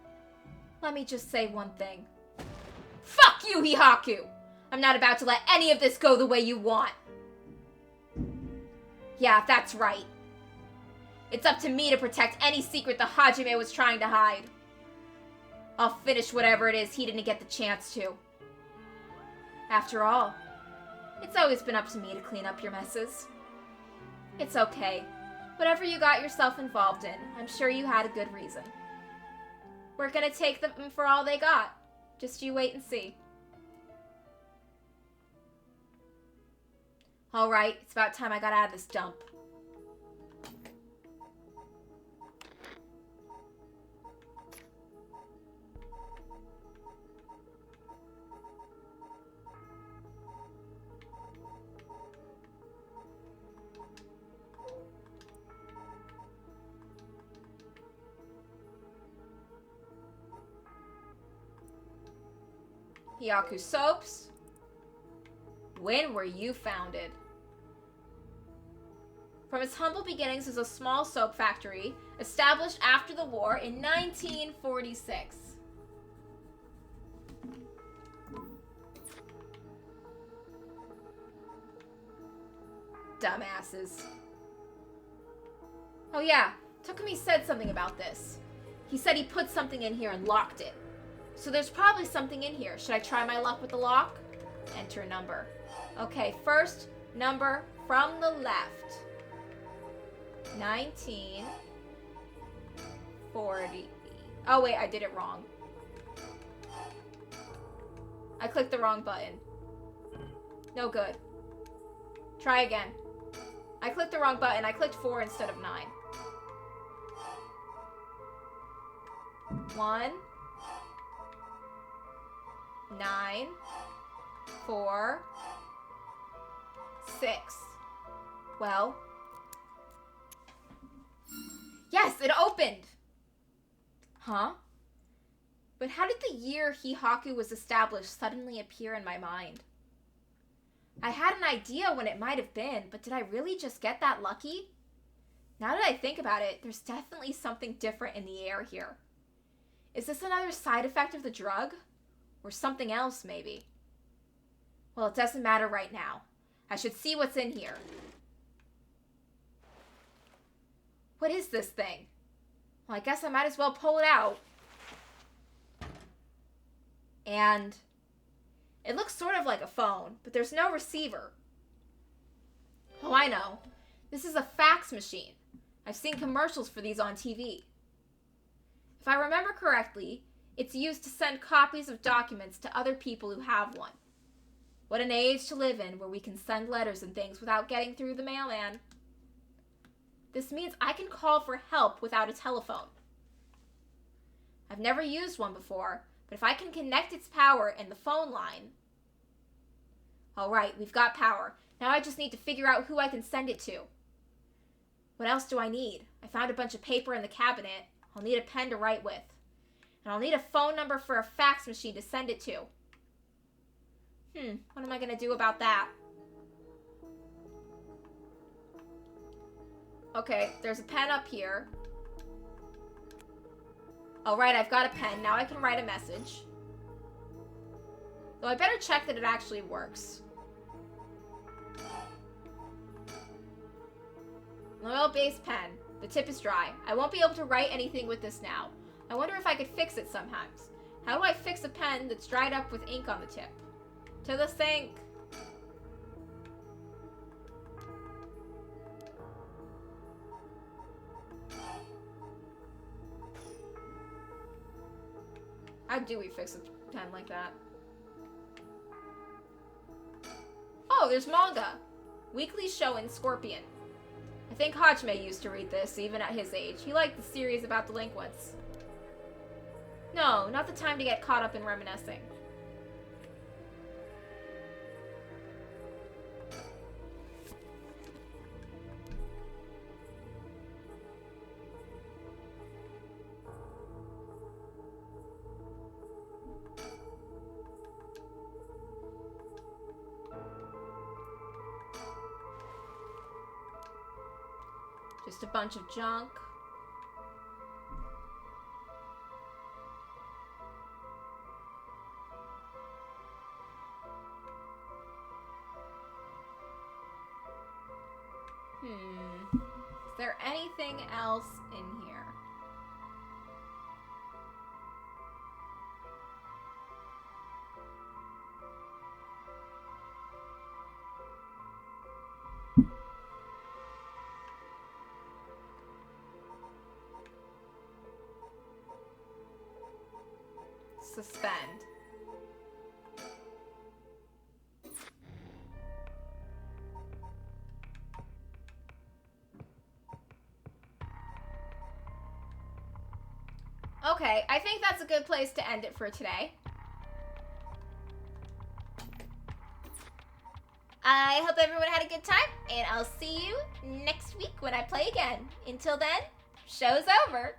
Let me just say one thing. Fuck you, Hihaku! I'm not about to let any of this go the way you want. Yeah, that's right. It's up to me to protect any secret the Hajime was trying to hide. I'll finish whatever it is he didn't get the chance to. After all, it's always been up to me to clean up your messes. It's okay. Whatever you got yourself involved in, I'm sure you had a good reason. We're gonna take them for all they got. Just you wait and see. Alright, it's about time I got out of this dump. Hyaku Soaps. When were you founded? From its humble beginnings as a small soap factory, established after the war in 1946. Dumbasses. Oh yeah, Takumi said something about this. He said he put something in here and locked it. So there's probably something in here. Should I try my luck with the lock? Enter a number. Okay, first number from the left. 1940. Oh wait, I did it wrong. I clicked the wrong button. No good. Try again. I clicked the wrong button. I clicked 4 instead of 9. 1 9 4 6. Well. Yes, it opened! Huh? But how did the year Hihaku was established suddenly appear in my mind? I had an idea when it might have been, but did I really just get that lucky? Now that I think about it, there's definitely something different in the air here. Is this another side effect of the drug? Or something else, maybe? Well, it doesn't matter right now. I should see what's in here. What is this thing? Well, I guess I might as well pull it out. And it looks sort of like a phone, but there's no receiver. Oh, I know. This is a fax machine. I've seen commercials for these on TV. If I remember correctly, it's used to send copies of documents to other people who have one. What an age to live in where we can send letters and things without getting through the mailman. This means I can call for help without a telephone. I've never used one before, but if I can connect its power and the phone line... Alright, we've got power. Now I just need to figure out who I can send it to. What else do I need? I found a bunch of paper in the cabinet. I'll need a pen to write with. And I'll need a phone number for a fax machine to send it to. What am I going to do about that? Okay, there's a pen up here. Alright, I've got a pen. Now I can write a message. Though I better check that it actually works. An oil-based pen. The tip is dry. I won't be able to write anything with this now. I wonder if I could fix it sometimes. How do I fix a pen that's dried up with ink on the tip? To the sink. How do we fix a pen like that? Oh, there's manga. Weekly show in Scorpion. I think Hajime used to read this, even at his age. He liked the series about delinquents. No, not the time to get caught up in reminiscing. Just a bunch of junk. Is there anything else in here? Suspend. Okay, I think that's a good place to end it for today. I hope everyone had a good time, and I'll see you next week when I play again. Until then, show's over.